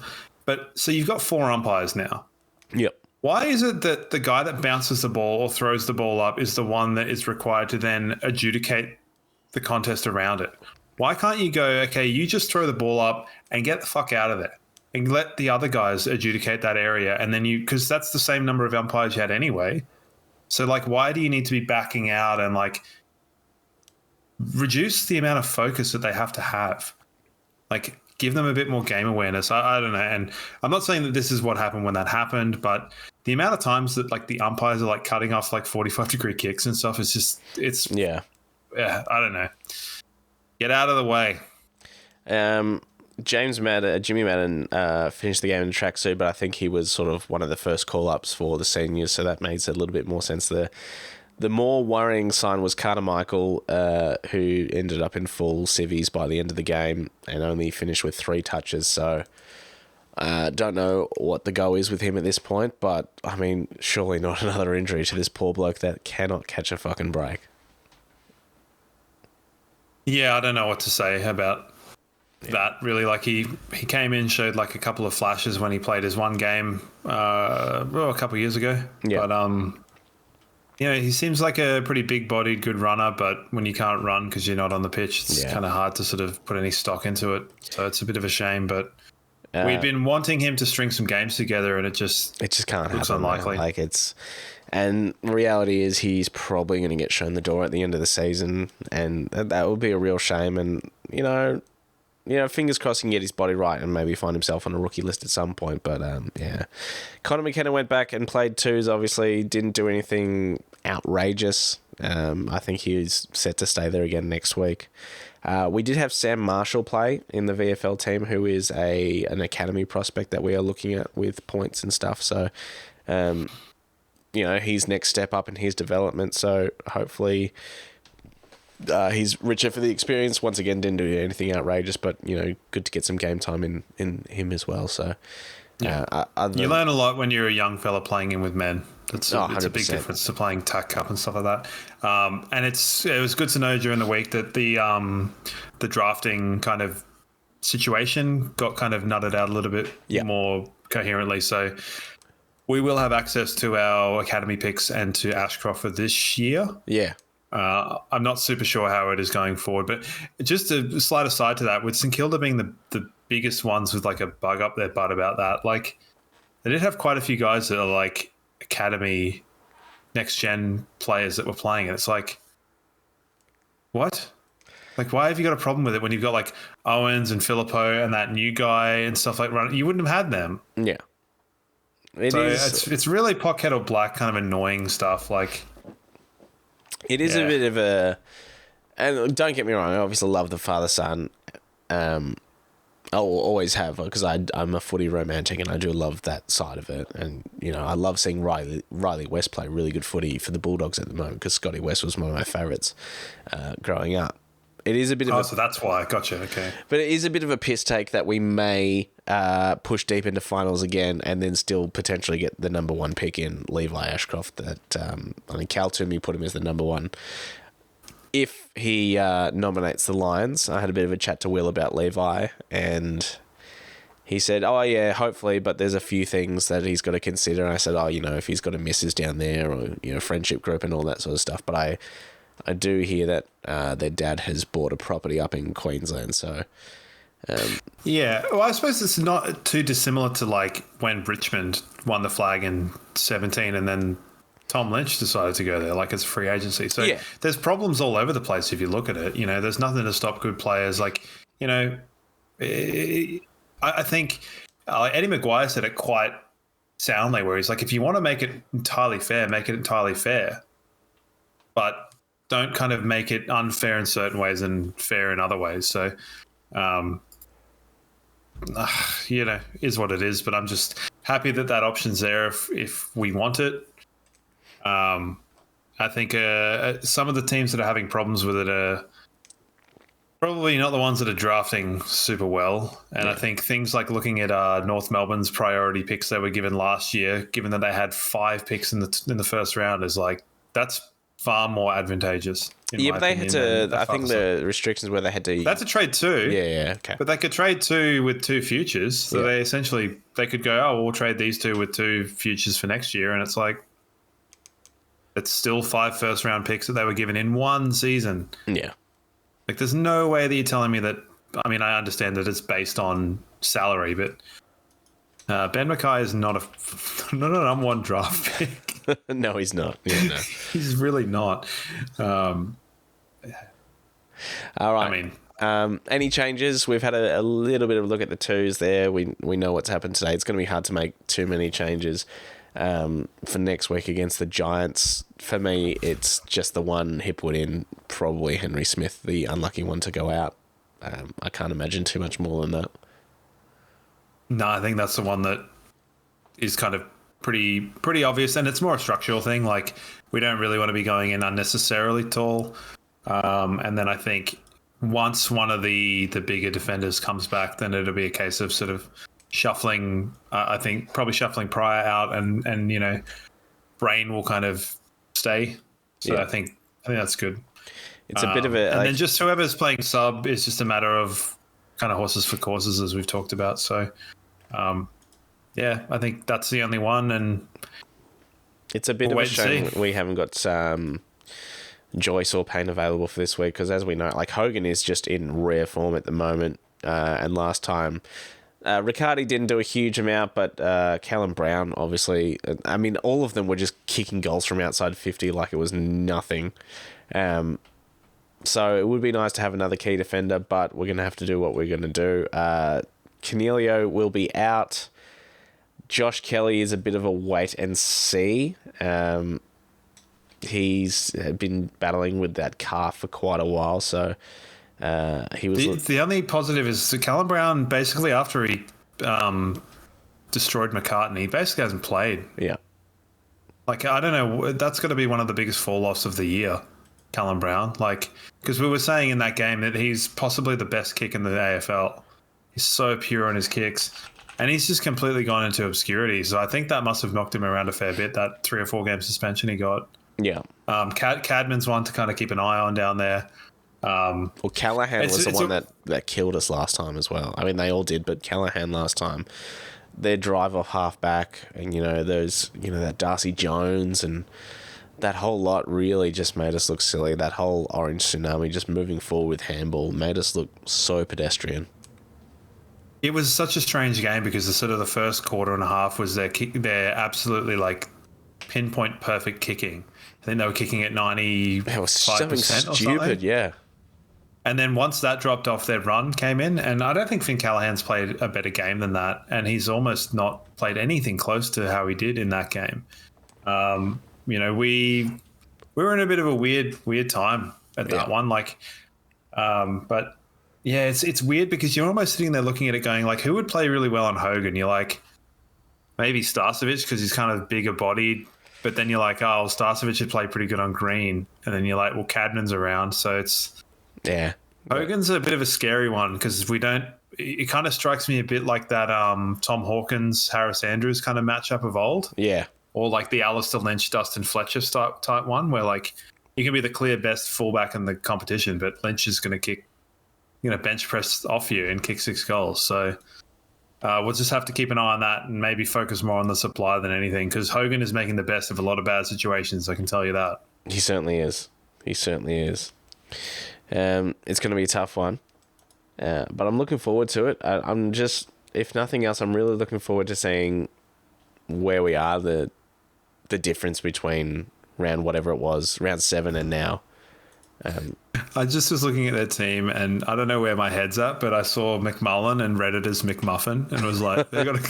but so you've got 4 umpires now. Yep. Why is it that the guy that bounces the ball or throws the ball up is the one that is required to then adjudicate the contest around it? Why can't you go, okay, you just throw the ball up and get the fuck out of there and let the other guys adjudicate that area, and then because that's the same number of umpires you had anyway. So why do you need to be backing out and reduce the amount of focus that they have to have? Give them a bit more game awareness. I don't know. And I'm not saying that this is what happened when that happened, but the amount of times that the umpires are cutting off 45-degree kicks and stuff is just, I don't know. Get out of the way. Jimmy Madden finished the game in a tracksuit, but I think he was sort of one of the first call-ups for the seniors, so that makes a little bit more sense there. The more worrying sign was Carter Michael, who ended up in full civvies by the end of the game and only finished with 3 touches. So don't know what the go is with him at this point, but I mean, surely not another injury to this poor bloke that cannot catch a fucking break. Yeah, I don't know what to say about that, really. He came in, showed a couple of flashes when he played his one game a couple of years ago. Yeah. But he seems like a pretty big-bodied, good runner, but when you can't run because you're not on the pitch, it's kind of hard to sort of put any stock into it. So it's a bit of a shame, but we've been wanting him to string some games together, and it just can't looks happen. Unlikely. And reality is he's probably going to get shown the door at the end of the season, and that would be a real shame. And fingers crossed he can get his body right and maybe find himself on a rookie list at some point. But Connor McKenna went back and played twos. Obviously, didn't do anything outrageous. I think he's set to stay there again next week. We did have Sam Marshall play in the VFL team, who is an academy prospect that we are looking at with points and stuff. So, his next step up in his development. So hopefully he's richer for the experience. Once again, didn't do anything outrageous, but good to get some game time in him as well. So you learn a lot when you're a young fella playing in with men. It's a big difference to playing TAC Cup and stuff like that. And it was good to know during the week that the drafting kind of situation got kind of nutted out a little bit more coherently. So we will have access to our academy picks and to Ashcroft for this year. Yeah. I'm not super sure how it is going forward, but just a slight aside to that, with St Kilda being the biggest ones with like a bug up their butt about that, like they did have quite a few guys that are like academy next gen players that were playing, and it's like, what? Like, why have you got a problem with it when you've got like Owens and Filippo and that new guy and stuff like running? You wouldn't have had them. Yeah. It's really pot kettle black kind of annoying stuff. Like, it is a bit of a, and don't get me wrong, I obviously love the father-son. I'll always have, because I'm a footy romantic and I do love that side of it. And, I love seeing Riley West play really good footy for the Bulldogs at the moment, because Scotty West was one of my favourites growing up. It is a bit of so that's why. Gotcha, okay. But it is a bit of a piss take that we may push deep into finals again and then still potentially get the number one pick in Levi Ashcroft. That I think Cal Toomey put him as the number one. If he nominates the Lions, I had a bit of a chat to Will about Levi, and he said, oh, yeah, hopefully, but there's a few things that he's got to consider. And I said, if he's got a missus down there or, friendship group and all that sort of stuff. But I do hear that their dad has bought a property up in Queensland, so... yeah, well, I suppose it's not too dissimilar to like when Richmond won the flag in 2017 and then Tom Lynch decided to go there, like it's a free agency. So there's problems all over the place if you look at it. There's nothing to stop good players. Like, I think Eddie Maguire said it quite soundly, where he's like, if you want to make it entirely fair, make it entirely fair. But don't kind of make it unfair in certain ways and fair in other ways. So, is what it is. But I'm just happy that option's there if we want it. I think some of the teams that are having problems with it are probably not the ones that are drafting super well. And I think things like looking at North Melbourne's priority picks they were given last year, given that they had 5 picks in the first round, is like, that's far more advantageous. But they had to. I think the restrictions where they had to. That's a trade too. Yeah, okay. But they could trade 2 with 2 futures. So they could go, oh, we'll trade these 2 with 2 futures for next year, and it's like, it's still 5 first round picks that they were given in one season. Yeah. Like, there's no way that you're telling me that. I mean, I understand that it's based on salary, but Ben Mackay is not a number 1 draft pick. No, he's not. Yeah, no. He's really not. All right. I mean, any changes? We've had a little bit of a look at the twos there. We know what's happened today. It's going to be hard to make too many changes for next week against the Giants. For me, it's just the one Hipwood in, probably Henry Smith, the unlucky one to go out. I can't imagine too much more than that. No, I think that's the one that is kind of pretty obvious, and it's more a structural thing. Like, we don't really want to be going in unnecessarily tall. And then I think once one of the bigger defenders comes back, then it'll be a case of sort of shuffling. I think probably shuffling Pryor out, and Brain will kind of stay. So I think that's good. It's a bit of a, and then just whoever's playing sub is just a matter of kind of horses for courses, as we've talked about. So, I think that's the only one, and it's a bit of a shame we haven't got Joyce or Payne available for this week, because as we know, like, Hogan is just in rare form at the moment, and last time Riccardi didn't do a huge amount, but Callum Brown, obviously, I mean, all of them were just kicking goals from outside 50 like it was nothing. So it would be nice to have another key defender, but we're going to have to do what we're going to do. Cornelio will be out. Josh Kelly is a bit of a wait and see. He's been battling with that calf for quite a while, so he was... The only positive is Callum Brown, basically after he destroyed McCartney, he basically hasn't played. Yeah. Like, I don't know, that's got to be one of the biggest fall-offs of the year, Callum Brown. Like, because we were saying in that game that he's possibly the best kick in the AFL. He's so pure on his kicks. And he's just completely gone into obscurity. So I think that must have knocked him around a fair bit, that 3 or 4 game suspension he got. Yeah. Cadman's one to kind of keep an eye on down there. Well, Callahan was the one that killed us last time as well. I mean, they all did, but Callahan last time, their drive off half back, and those, that Darcy Jones and that whole lot really just made us look silly. That whole orange tsunami just moving forward with handball made us look so pedestrian. It was such a strange game because the first quarter and a half was their absolutely like pinpoint perfect kicking. I think they were kicking at 95% It was something or something. stupid, yeah. And then once that dropped off, their run came in, and I don't think Finn Callahan's played a better game than that, and he's almost not played anything close to how he did in that game. We were in a bit of a weird time at that one, but yeah, it's weird because you're almost sitting there looking at it going like, who would play really well on Hogan? You're like, maybe Starcevic because he's kind of bigger bodied, but then you're like, oh, Starcevic should play pretty good on green, and then you're like, well, Cadman's around, so it's. Yeah. Hogan's a bit of a scary one because it kind of strikes me a bit like that Tom Hawkins, Harris Andrews kind of matchup of old. Yeah. Or like the Alistair Lynch, Dustin Fletcher type one where like you can be the clear best fullback in the competition, but Lynch is going to bench press off you and kick 6 goals. So we'll just have to keep an eye on that and maybe focus more on the supply than anything because Hogan is making the best of a lot of bad situations. I can tell you that. He certainly is. It's going to be a tough one, but I'm looking forward to it. I'm just, if nothing else, I'm really looking forward to seeing where we are, the difference between round 7 and now. I just was looking at their team, and I don't know where my head's at, but I saw McMullen and read it as McMuffin, and was like, they got to.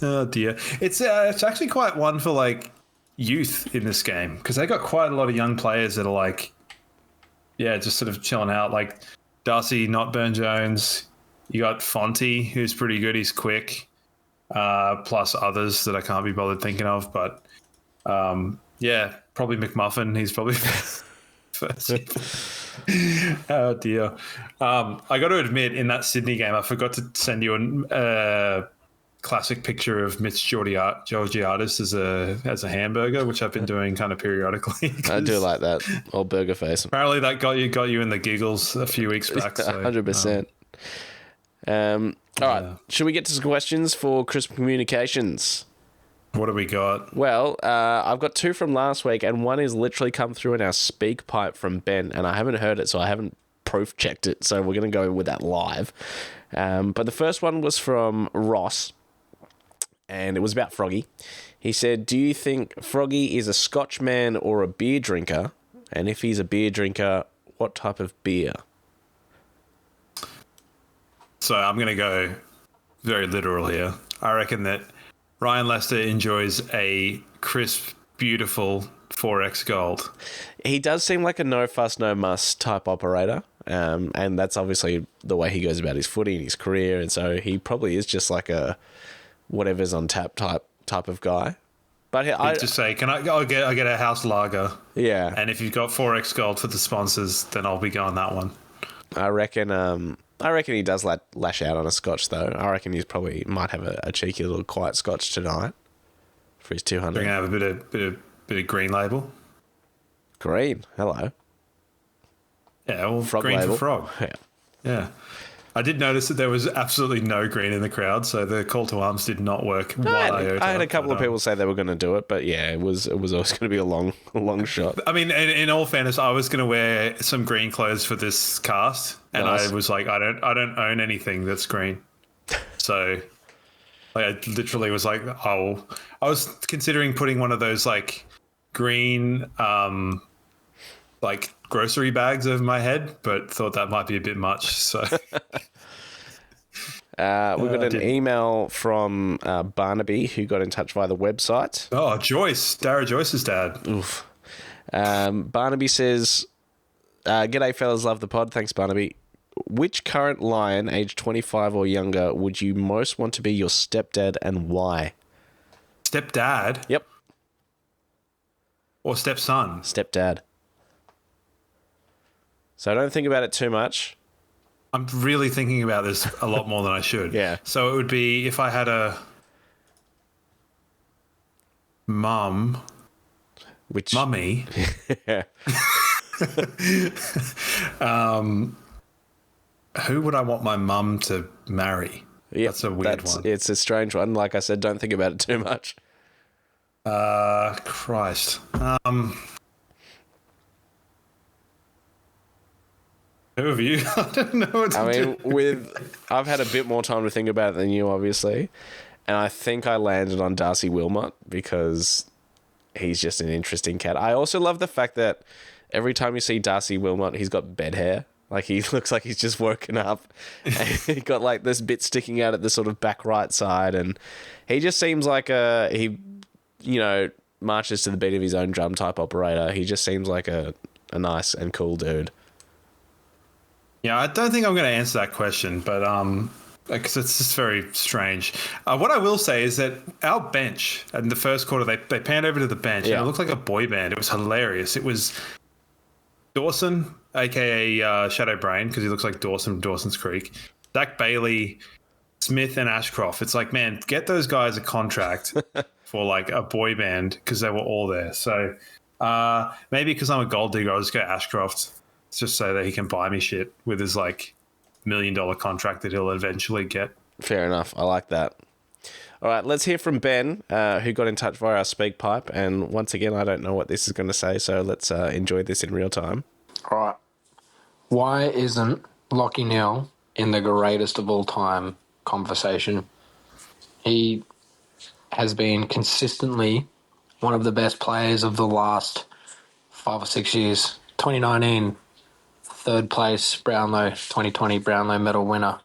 Oh dear, it's actually quite one for like youth in this game because they got quite a lot of young players that are like. Yeah, just sort of chilling out. Like Darcy, not Burn-Jones. You got Fonte, who's pretty good. He's quick. Plus others that I can't be bothered thinking of. But yeah, probably McMuffin. He's probably first. Oh dear. I got to admit, in that Sydney game, I forgot to send you a classic picture of Mitch Georgiadis as a hamburger, which I've been doing kind of periodically. I do like that old burger face. Apparently that got you in the giggles a few weeks back. So, 100%. All right, should we get to some questions for Crisp Communications? What do we got? Well, I've got 2 from last week, and one is literally come through in our speak pipe from Ben, and I haven't heard it, so I haven't proof checked it, so we're going to go with that live. But the first one was from Ross, and it was about Froggy. He said, do you think Froggy is a Scotch man or a beer drinker? And if he's a beer drinker, what type of beer? So I'm going to go very literal here. I reckon that Ryan Lester enjoys a crisp, beautiful 4X Gold. He does seem like a no fuss, no muss type operator. And that's obviously the way he goes about his footy and his career. And so he probably is just like a whatever's on tap type of guy. But I just say, I'll get a house lager. Yeah. And if you've got 4X Gold for the sponsors, then I'll be going that one. I reckon he does lash out on a Scotch though. I reckon he probably might have a cheeky little quiet Scotch tonight for his 200. We're gonna have a bit of green label. Green, hello. Yeah, well, Frog green label. for frog. Yeah. I did notice that there was absolutely no green in the crowd, so the call to arms did not work. I had a couple of people say they were going to do it, but yeah, it was always going to be a long shot. I mean, in all fairness, I was going to wear some green clothes for this cast, and Nice. I was like, I don't own anything that's green, so I literally was like, oh, I was considering putting one of those like green like grocery bags over my head, but thought that might be a bit much. So we got an email from Barnaby who got in touch via the website. oh, Joyce, Dara Joyce's dad. Oof. Barnaby says, "G'day fellas, love the pod. Thanks, Barnaby. Which current Lion, age 25 or younger, would you most want to be your stepdad and why?" Stepdad Yep, or stepson? stepdad. So don't think about it too much. I'm really thinking about this a lot more than I should. Yeah. So it would be if I had a mummy. Yeah. Who would I want my mum to marry? Yep, That's a weird one. It's a strange one. Like I said, don't think about it too much. Christ. Who have you? I don't know what to do. I've had a bit more time to think about it than you, obviously, and I think I landed on Darcy Wilmot because he's just an interesting cat. I also love the fact that every time you see Darcy Wilmot, he's got bed hair. Like, he looks like he's just woken up. And he got, like, this bit sticking out at the sort of back right side, and he just seems like he marches to the beat of his own drum type operator. He just seems like a nice and cool dude. Yeah, I don't think I'm going to answer that question, but because it's just very strange. What I will say is that our bench in the first quarter, they panned over to the bench, and it looked like a boy band. It was hilarious. It was Dawson, aka Shadow Brain, because he looks like Dawson from Dawson's Creek, Zach Bailey, Smith, and Ashcroft. It's like, man, get those guys a contract for like a boy band because they were all there. So maybe because I'm a gold digger, I'll just go Ashcroft. Just so that he can buy me shit with his like $1 million contract that he'll eventually get. Fair enough. I like that. All right, let's hear from Ben, who got in touch via our speak pipe. And once again, I don't know what this is going to say, so let's enjoy this in real time. All right. Why isn't Lachie Neale in the greatest of all time conversation? He has been consistently one of the best players of the last 5 or 6 years. 2019, third place Brownlow, 2020 Brownlow medal winner.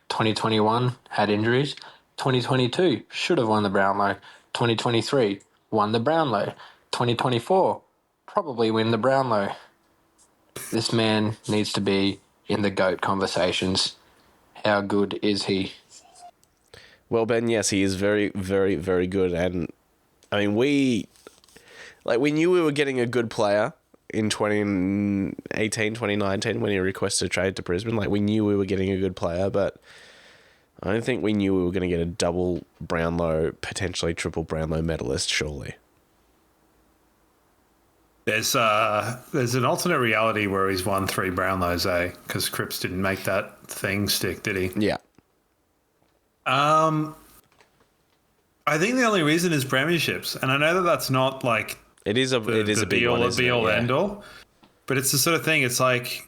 2021 had injuries. 2022 should have won the Brownlow. 2023 won the Brownlow. 2024 probably win the Brownlow. This man needs to be in the GOAT conversations. How good is he? Well, Ben, yes, he is very, very, very good. And I mean, we knew we were getting a good player in 2018, 2019 when he requested a trade to Brisbane. Like, we knew we were getting a good player, but I don't think we knew we were going to get a double Brownlow, potentially triple Brownlow medalist, surely. There's an alternate reality where he's won 3 Brownlows, because Cripps didn't make that thing stick, did he? Yeah. I think the only reason is premierships, and I know that that's not like it is a big one, be all end all, but it's the sort of thing. It's like,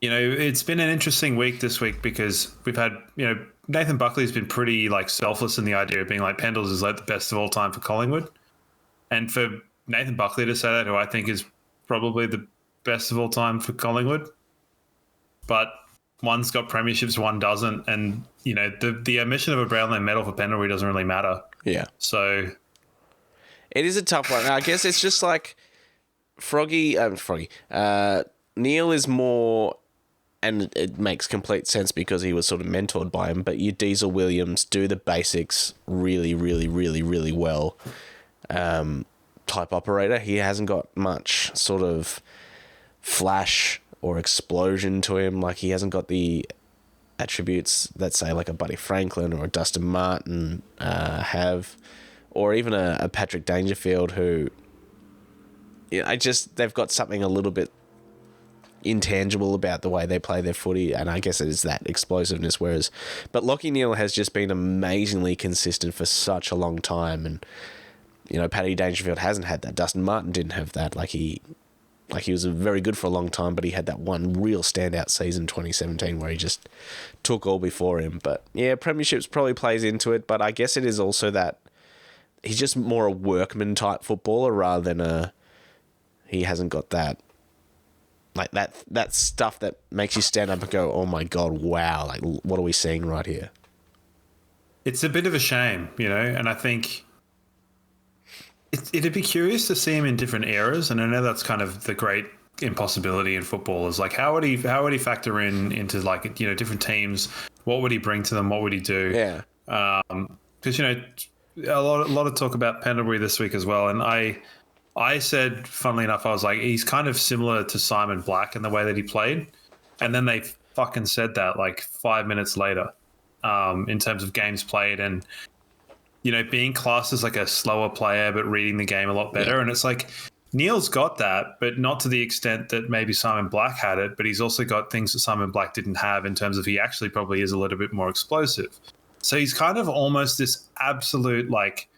it's been an interesting week this week because we've had Nathan Buckley's been pretty like selfless in the idea of being like Pendles is like the best of all time for Collingwood, and for Nathan Buckley to say that, who I think is probably the best of all time for Collingwood, but one's got premierships, one doesn't, and the omission of a Brownlow medal for Pendlebury doesn't really matter. Yeah. So it is a tough one. I guess it's just like Neale is more, and it makes complete sense because he was sort of mentored by him, but your Diesel Williams do the basics really, really, really, really well. Type operator. He hasn't got much sort of flash or explosion to him. Like, he hasn't got the attributes that, say, like a Buddy Franklin or a Dustin Martin have, or even a Patrick Dangerfield, who they've got something a little bit intangible about the way they play their footy, and I guess it is that explosiveness. But Lachie Neale has just been amazingly consistent for such a long time, and Paddy Dangerfield hasn't had that. Dustin Martin didn't have that. He was very good for a long time, but he had that one real standout season, 2017, where he just took all before him. But yeah, premierships probably plays into it, but I guess it is also that he's just more a workman type footballer rather than he hasn't got that, like that stuff that makes you stand up and go, oh my God, wow, like what are we seeing right here? It's a bit of a shame, and I think it'd be curious to see him in different eras, and I know that's kind of the great impossibility in football is like how would he factor into like different teams? What would he bring to them? What would he do? Yeah, because a lot of talk about Pendlebury this week as well, and I said, funnily enough, I was like, he's kind of similar to Simon Black in the way that he played, and then they fucking said that like 5 minutes later, in terms of games played and being classed as like a slower player, but reading the game a lot better. Yeah. And it's like, Neale's got that, but not to the extent that maybe Simon Black had it, but he's also got things that Simon Black didn't have in terms of he actually probably is a little bit more explosive. So he's kind of almost this absolute, like,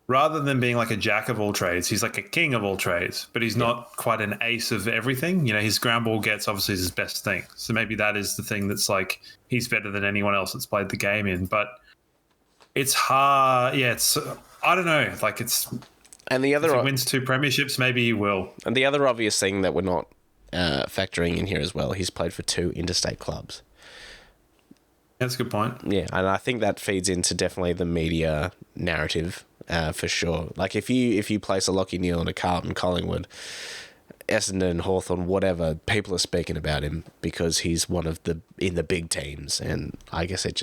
rather than being like a jack of all trades, he's like a king of all trades, but he's not quite an ace of everything. You know, his ground ball gets obviously is his best thing. So maybe that is the thing that's like he's better than anyone else that's played the game in. But it's hard. Yeah, it's I don't know. Like it's and the other if he wins 2 premierships, maybe he will. And the other obvious thing that we're not factoring in here as well, he's played for 2 interstate clubs. That's a good point. Yeah, and I think that feeds into definitely the media narrative for sure. Like if you place a Lachie Neale in a Carlton, Collingwood, Essendon, Hawthorn, whatever, people are speaking about him because he's one of in the big teams, and I guess it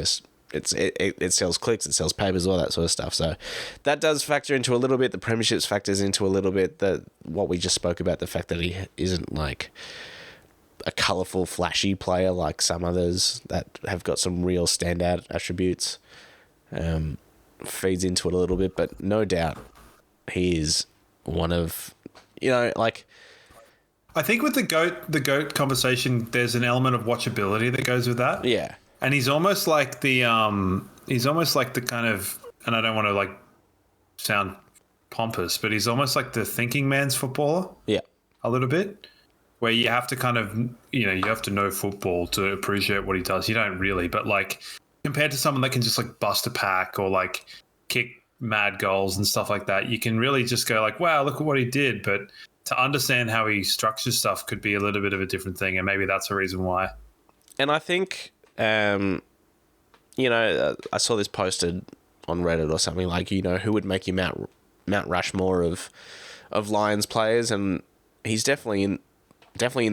sells clicks, it sells papers, all that sort of stuff. So that does factor into a little bit. The premierships factors into a little bit what we just spoke about, the fact that he isn't like a colourful, flashy player like some others that have got some real standout attributes. Feeds into it a little bit, but no doubt he is one of, like... I think with the GOAT conversation, there's an element of watchability that goes with that. Yeah. And he's almost like the kind of, and I don't want to like sound pompous, but he's almost like the thinking man's footballer. Yeah. A little bit. Where you have to kind of, you have to know football to appreciate what he does. You don't really, but like compared to someone that can just like bust a pack or like kick mad goals and stuff like that, you can really just go like, wow, look at what he did. But to understand how he structures stuff could be a little bit of a different thing. And maybe that's a reason why. And I think, I saw this posted on Reddit or something like, who would make you Mount Rushmore of Lions players? And he's definitely in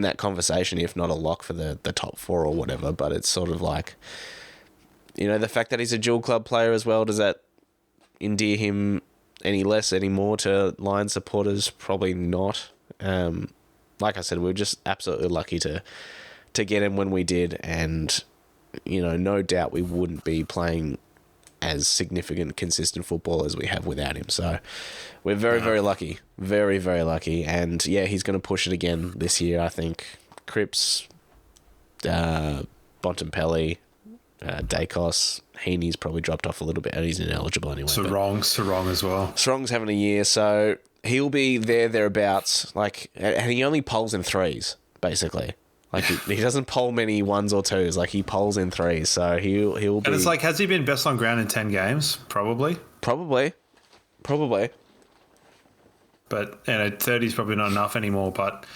that conversation, if not a lock for the top 4 or whatever. But it's sort of like, the fact that he's a dual club player as well, does that endear him any more to Lions supporters? Probably not. Like I said, we were just absolutely lucky to get him when we did, and no doubt we wouldn't be playing as significant, consistent football as we have without him. So we're very, very lucky. Very, very lucky. And yeah, he's going to push it again this year, I think. Cripps, Bontempelli, Dacos, Heaney's probably dropped off a little bit, and he's ineligible anyway. Sarong as well. Sarong's having a year, so he'll be thereabouts. Like, and he only polls in 3s, basically. Like he doesn't poll many 1s or 2s. Like he polls in 3s, so he'll be. And it's like, has he been best on ground in 10 games? Probably. But 30 is probably not enough anymore. But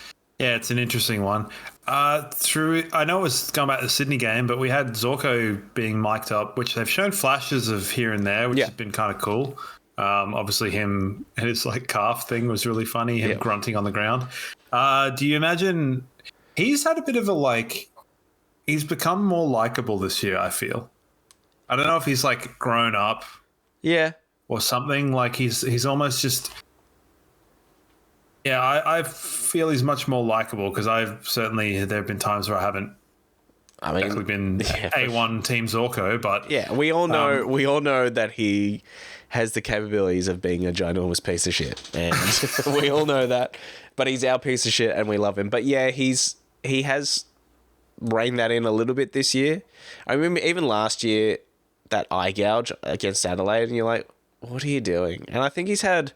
yeah, it's an interesting one. I know it was going back to the Sydney game, but we had Zorko being mic'd up, which they've shown flashes of here and there, which has been kind of cool. Obviously, his like calf thing was really funny. Him grunting on the ground. Do you imagine? He's had a bit of he's become more likable this year, I feel. I don't know if he's like grown up. Yeah. Or something. Like he's almost just. Yeah, I feel he's much more likable because there have been times where I haven't exactly been A1 Team Zorko, but. Yeah, we all know that he has the capabilities of being a ginormous piece of shit. And we all know that. But he's our piece of shit and we love him. But yeah, he has reined that in a little bit this year. I remember even last year, that eye gouge against Adelaide, and you're like, what are you doing? And I think he's had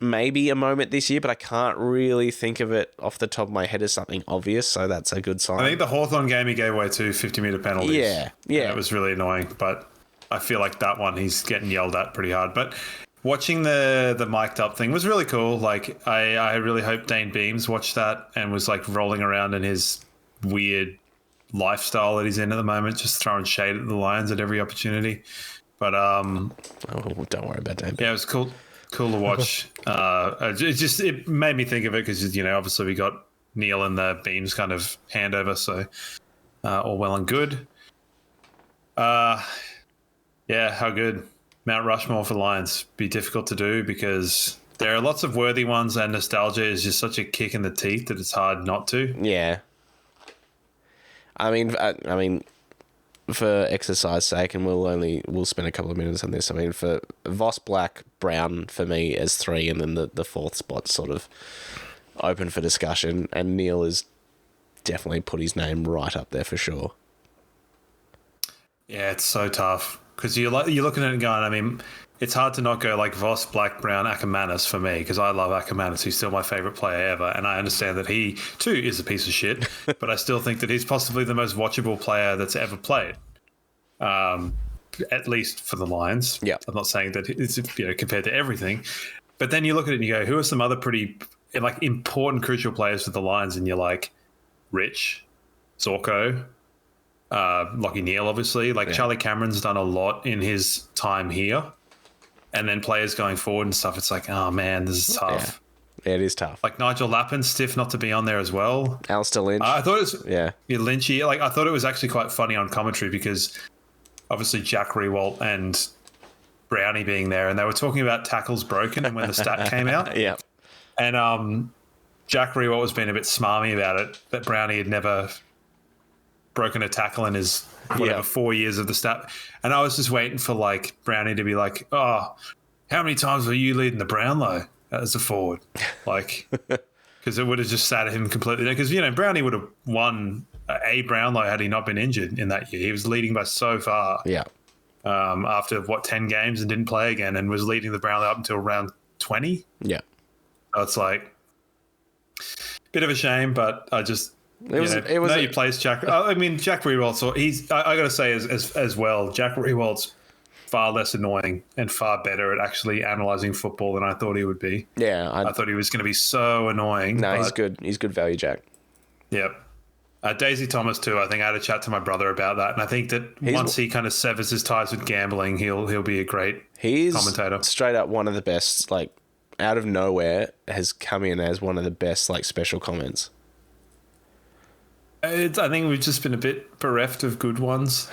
maybe a moment this year, but I can't really think of it off the top of my head as something obvious, so that's a good sign. I think the Hawthorn game he gave away 2 50-metre penalties. Yeah. It was really annoying, but I feel like that one he's getting yelled at pretty hard. But watching the mic'd up thing was really cool. Like I really hope Dane Beams watched that and was like rolling around in his weird lifestyle that he's in at the moment, just throwing shade at the Lions at every opportunity. But don't worry about Dane Beams. Yeah, it was cool to watch. It made me think of it because obviously we got Neale and the Beams kind of handover, so all well and good. Yeah, how good. Mount Rushmore for Lions be difficult to do because there are lots of worthy ones, and nostalgia is just such a kick in the teeth that it's hard not to. Yeah. I mean, for exercise sake, and we'll spend a couple of minutes on this. I mean, for Voss, Black, Brown for me as 3, and then the 4th spot sort of open for discussion, and Neale has definitely put his name right up there for sure. Yeah, it's so tough because you're looking at it going, I mean, it's hard to not go like Voss, Black, Brown, Ackermanis for me, because I love Ackermanis. He's still my favourite player ever, and I understand that he too is a piece of shit, but I still think that he's possibly the most watchable player that's ever played, at least for the Lions. Yeah, I'm not saying that it's compared to everything, but then you look at it and you go, who are some other pretty like important, crucial players for the Lions? And you're like, Rich, Zorko, Lockie Neal, obviously. Like Charlie Cameron's done a lot in his time here. And then players going forward and stuff, it's like, oh man, this is tough. Yeah, it is tough. Like Nigel Lappin, stiff not to be on there as well. Alistair Lynch. I thought it was Lynchy. Like I thought it was actually quite funny on commentary because obviously Jack Rewalt and Brownie being there, and they were talking about tackles broken and when the stat came out. Yeah. And Jack Rewalt was being a bit smarmy about it, that Brownie had never broken a tackle in his 4 years of the stat. And I was just waiting for like Brownie to be like, oh, how many times were you leading the Brownlow as a forward? Like, because it would have just sat him completely there. Because, Brownie would have won a Brownlow had he not been injured in that year. He was leading by so far. Yeah. After 10 games and didn't play again, and was leading the Brownlow up until round 20. Yeah. So it's like bit of a shame, but I just you plays Jack. I mean, Jack Rewalt's. I got to say as well, Jack Rewalt's far less annoying and far better at actually analysing football than I thought he would be. Yeah, I thought he was going to be so annoying. No, he's good. He's good value, Jack. Yep. Daisy Thomas too. I think I had a chat to my brother about that, and I think that once he kind of severs his ties with gambling, he'll be a great commentator. Straight up one of the best. Like out of nowhere, has come in as one of the best like special comments. I think we've just been a bit bereft of good ones.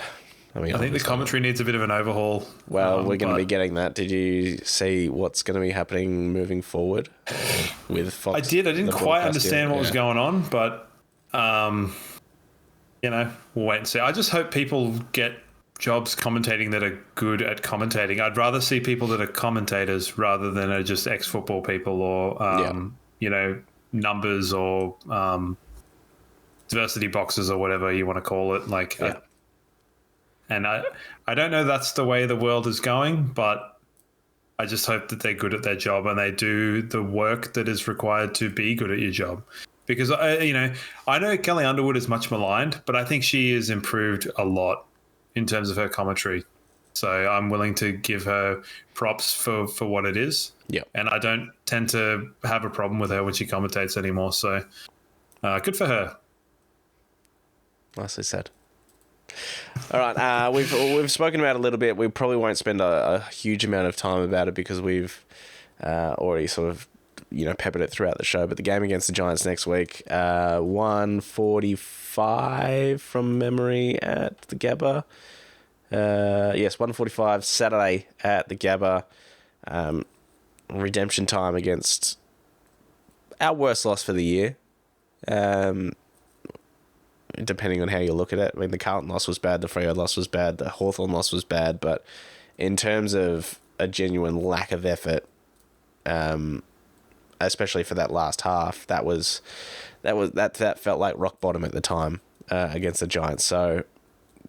I think the commentary needs a bit of an overhaul. Well, we're going to be getting that. Did you see what's going to be happening moving forward with Fox? I did. I didn't quite understand what was going on, but we'll wait and see. I just hope people get jobs commentating that are good at commentating. I'd rather see people that are commentators rather than are just ex-football people or numbers or diversity boxes or whatever you want to call it. And I don't know that's the way the world is going, but I just hope that they're good at their job and they do the work that is required to be good at your job. Because, I know Kelly Underwood is much maligned, but I think she has improved a lot in terms of her commentary. So I'm willing to give her props for what it is. Yeah. And I don't tend to have a problem with her when she commentates anymore. So good for her. Nicely said. All right, we've spoken about it a little bit. We probably won't spend a huge amount of time about it because we've already sort of peppered it throughout the show. But the game against the Giants next week, 1:45 from memory at the Gabba. Yes, 1:45 Saturday at the Gabba. Redemption time against our worst loss for the year. Depending on how you look at it. I mean, the Carlton loss was bad, the Freo loss was bad, the Hawthorn loss was bad, but in terms of a genuine lack of effort, especially for that last half, that felt like rock bottom at the time against the Giants. So,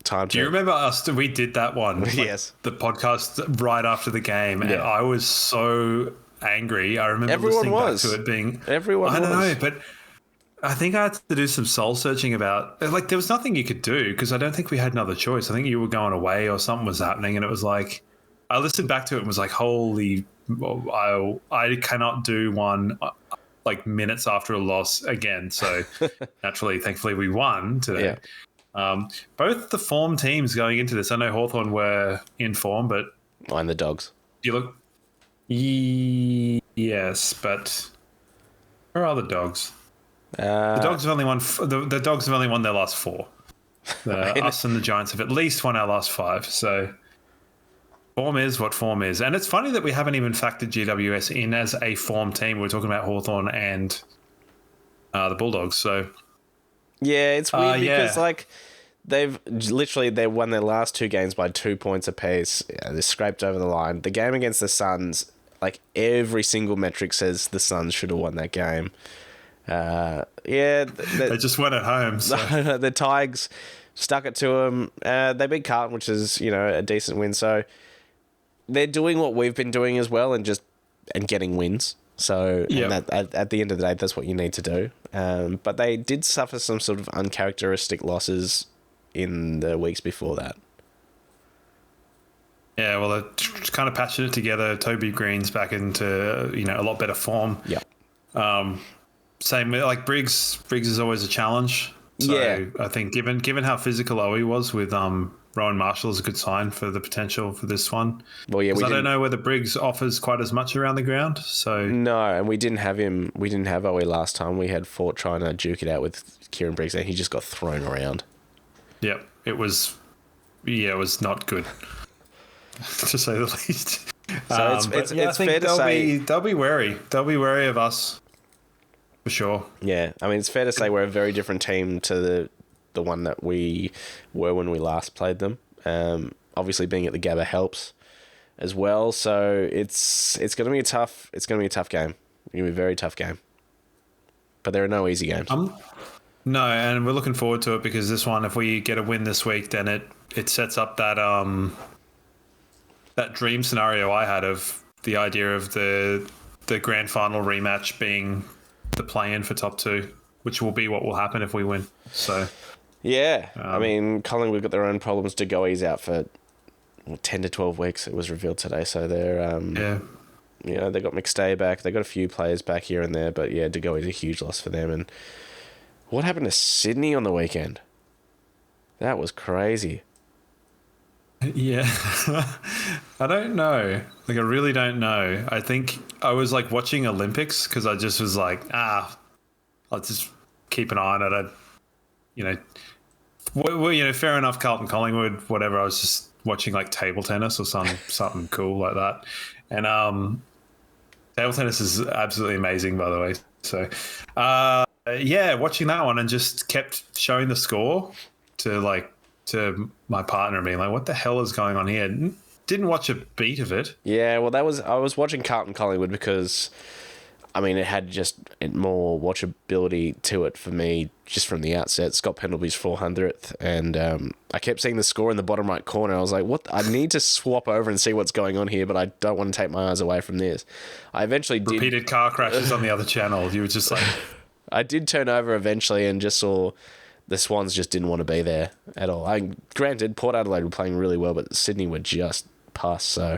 Do you remember us? We did that one. Yes, the podcast right after the game, and I was so angry. I remember everyone was back to it being everyone. I don't know, but I think I had to do some soul searching about, like, there was nothing you could do because I don't think we had another choice. I think you were going away or something was happening, and it was like, I listened back to it and was like, holy, I cannot do one like minutes after a loss again. So naturally, thankfully, we won today. Yeah. Both the form teams going into this, I know Hawthorn were in form, but mind the Dogs. You look, yes, but where are the Dogs? The Dogs have only won. The Dogs have only won their last four. Us and the Giants have at least won our last five. So form is what form is, and it's funny that we haven't even factored GWS in as a form team. We're talking about Hawthorn and the Bulldogs. So yeah, it's weird because like they won their last two games by 2 points apiece. They scraped over the line. The game against the Suns, like every single metric says the Suns should have won that game. They just went at home. So. The Tigers stuck it to them. They beat Carlton, which is a decent win. So they're doing what we've been doing as well, and getting wins. So and at the end of the day, that's what you need to do. But they did suffer some sort of uncharacteristic losses in the weeks before that. Yeah, well, they're kind of patching it together. Toby Green's back into a lot better form. Yeah. Same with like Briggs. Briggs is always a challenge. So I think given how physical Owie was with Rowan Marshall is a good sign for the potential for this one. Well, yeah, I don't know whether Briggs offers quite as much around the ground. So no, and we didn't have him. We didn't have Owie last time. We had Fort trying to duke it out with Kieran Briggs, and he just got thrown around. Yep, it was not good, to say the least. So it's fair to say they'll be wary. They'll be wary of us for sure. Yeah, I mean, it's fair to say we're a very different team to the one that we were when we last played them. Obviously, being at the Gabba helps as well. So it's going to be a tough. It's going to be a tough game. It's going to be a very tough game. But there are no easy games. No, and we're looking forward to it because this one, if we get a win this week, then it sets up that that dream scenario I had of the idea of the grand final rematch being the play-in for top 2, which will be what will happen if we win. So yeah, I mean, Collingwood got their own problems. De Goey's out for 10 to 12 weeks. It was revealed today, so they're they got McStay back. They got a few players back here and there, but yeah, De Goey's a huge loss for them. And what happened to Sydney on the weekend? That was crazy. Yeah, I don't know. Like, I really don't know. I think I was like watching Olympics because I just was like, I'll just keep an eye on it. Fair enough. Carlton, Collingwood, whatever. I was just watching like table tennis or something cool like that. And table tennis is absolutely amazing, by the way. So, watching that one and just kept showing the score to my partner, being like, "What the hell is going on here?" Didn't watch a beat of it. Yeah, well, I was watching Carlton Collingwood because, I mean, it had just more watchability to it for me just from the outset. Scott Pendleby's 400th, and I kept seeing the score in the bottom right corner. I was like, "What? I need to swap over and see what's going on here," but I don't want to take my eyes away from this. I eventually did. Repeated car crashes on the other channel. You were just like, I did turn over eventually and just saw the Swans just didn't want to be there at all. Granted, Port Adelaide were playing really well, but Sydney were just pus. So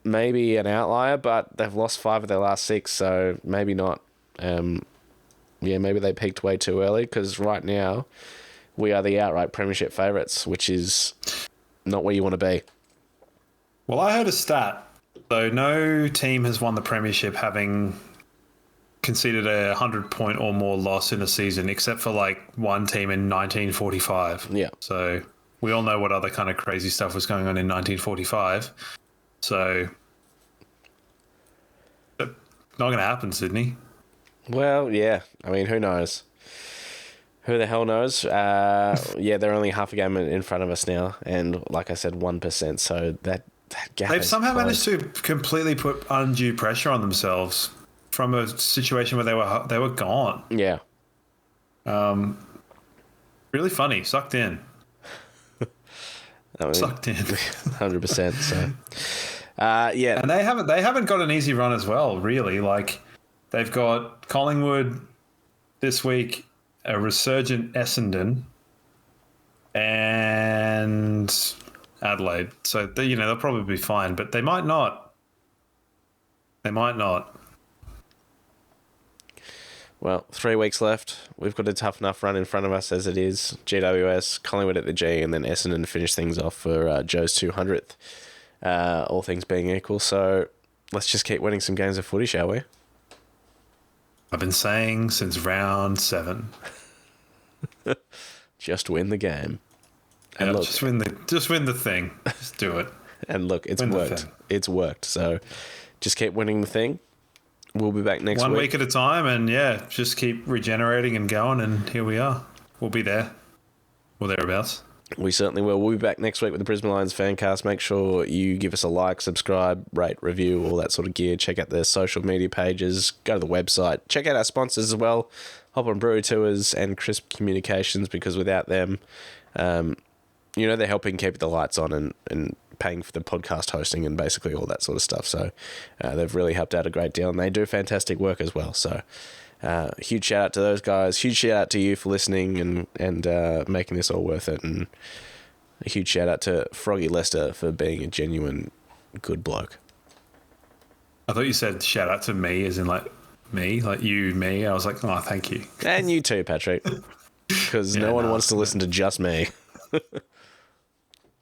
maybe an outlier, but they've lost 5 of their last 6, so maybe not. Maybe they peaked way too early because right now we are the outright premiership favourites, which is not where you want to be. Well, I heard a stat. So no team has won the premiership having conceded a 100-point or more loss in a season, except for like one team in 1945. Yeah. So we all know what other kind of crazy stuff was going on in 1945. So not going to happen, Sydney. Well, yeah. I mean, who knows? Who the hell knows? They're only half a game in front of us now, and like I said, 1%. So that gap. They've somehow managed to completely put undue pressure on themselves from a situation where they were gone. Yeah. Really funny. Sucked in. Sucked in. 100%. So, And they haven't got an easy run as well. Really, like they've got Collingwood this week, a resurgent Essendon, and Adelaide. So they'll probably be fine, but they might not. They might not. Well, 3 weeks left. We've got a tough enough run in front of us as it is. GWS, Collingwood at the G, and then Essendon to finish things off for Joe's 200th, all things being equal. So let's just keep winning some games of footy, shall we? I've been saying since round 7. Just win the game. And yeah, look, just win the thing. Just do it. And look, it's worked. It's worked. So just keep winning the thing. We'll be back next week. 1 week at a time, and just keep regenerating and going, and here we are. We'll be there. Or thereabouts. We certainly will. We'll be back next week with the Brisbane Lions Fancast. Make sure you give us a like, subscribe, rate, review, all that sort of gear. Check out their social media pages. Go to the website. Check out our sponsors as well. Hop on Brewery Tours and Crisp Communications, because without them, they're helping keep the lights on and paying for the podcast hosting and basically all that sort of stuff. So they've really helped out a great deal, and they do fantastic work as well. So huge shout out to those guys. Huge shout out to you for listening and making this all worth it. And a huge shout out to Froggy Lester for being a genuine good bloke. I thought you said shout out to me, as in like me, like you, me. I was like, oh, thank you. And you too, Patrick. Because no one wants to listen to just me.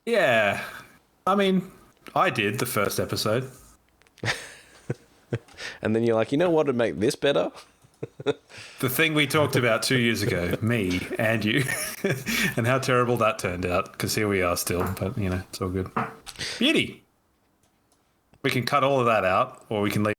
Yeah. I mean, I did the first episode. And then you're like, you know what would make this better? The thing we talked about 2 years ago, me and you, and how terrible that turned out, because here we are still, but, you know, it's all good. Beauty. We can cut all of that out, or we can leave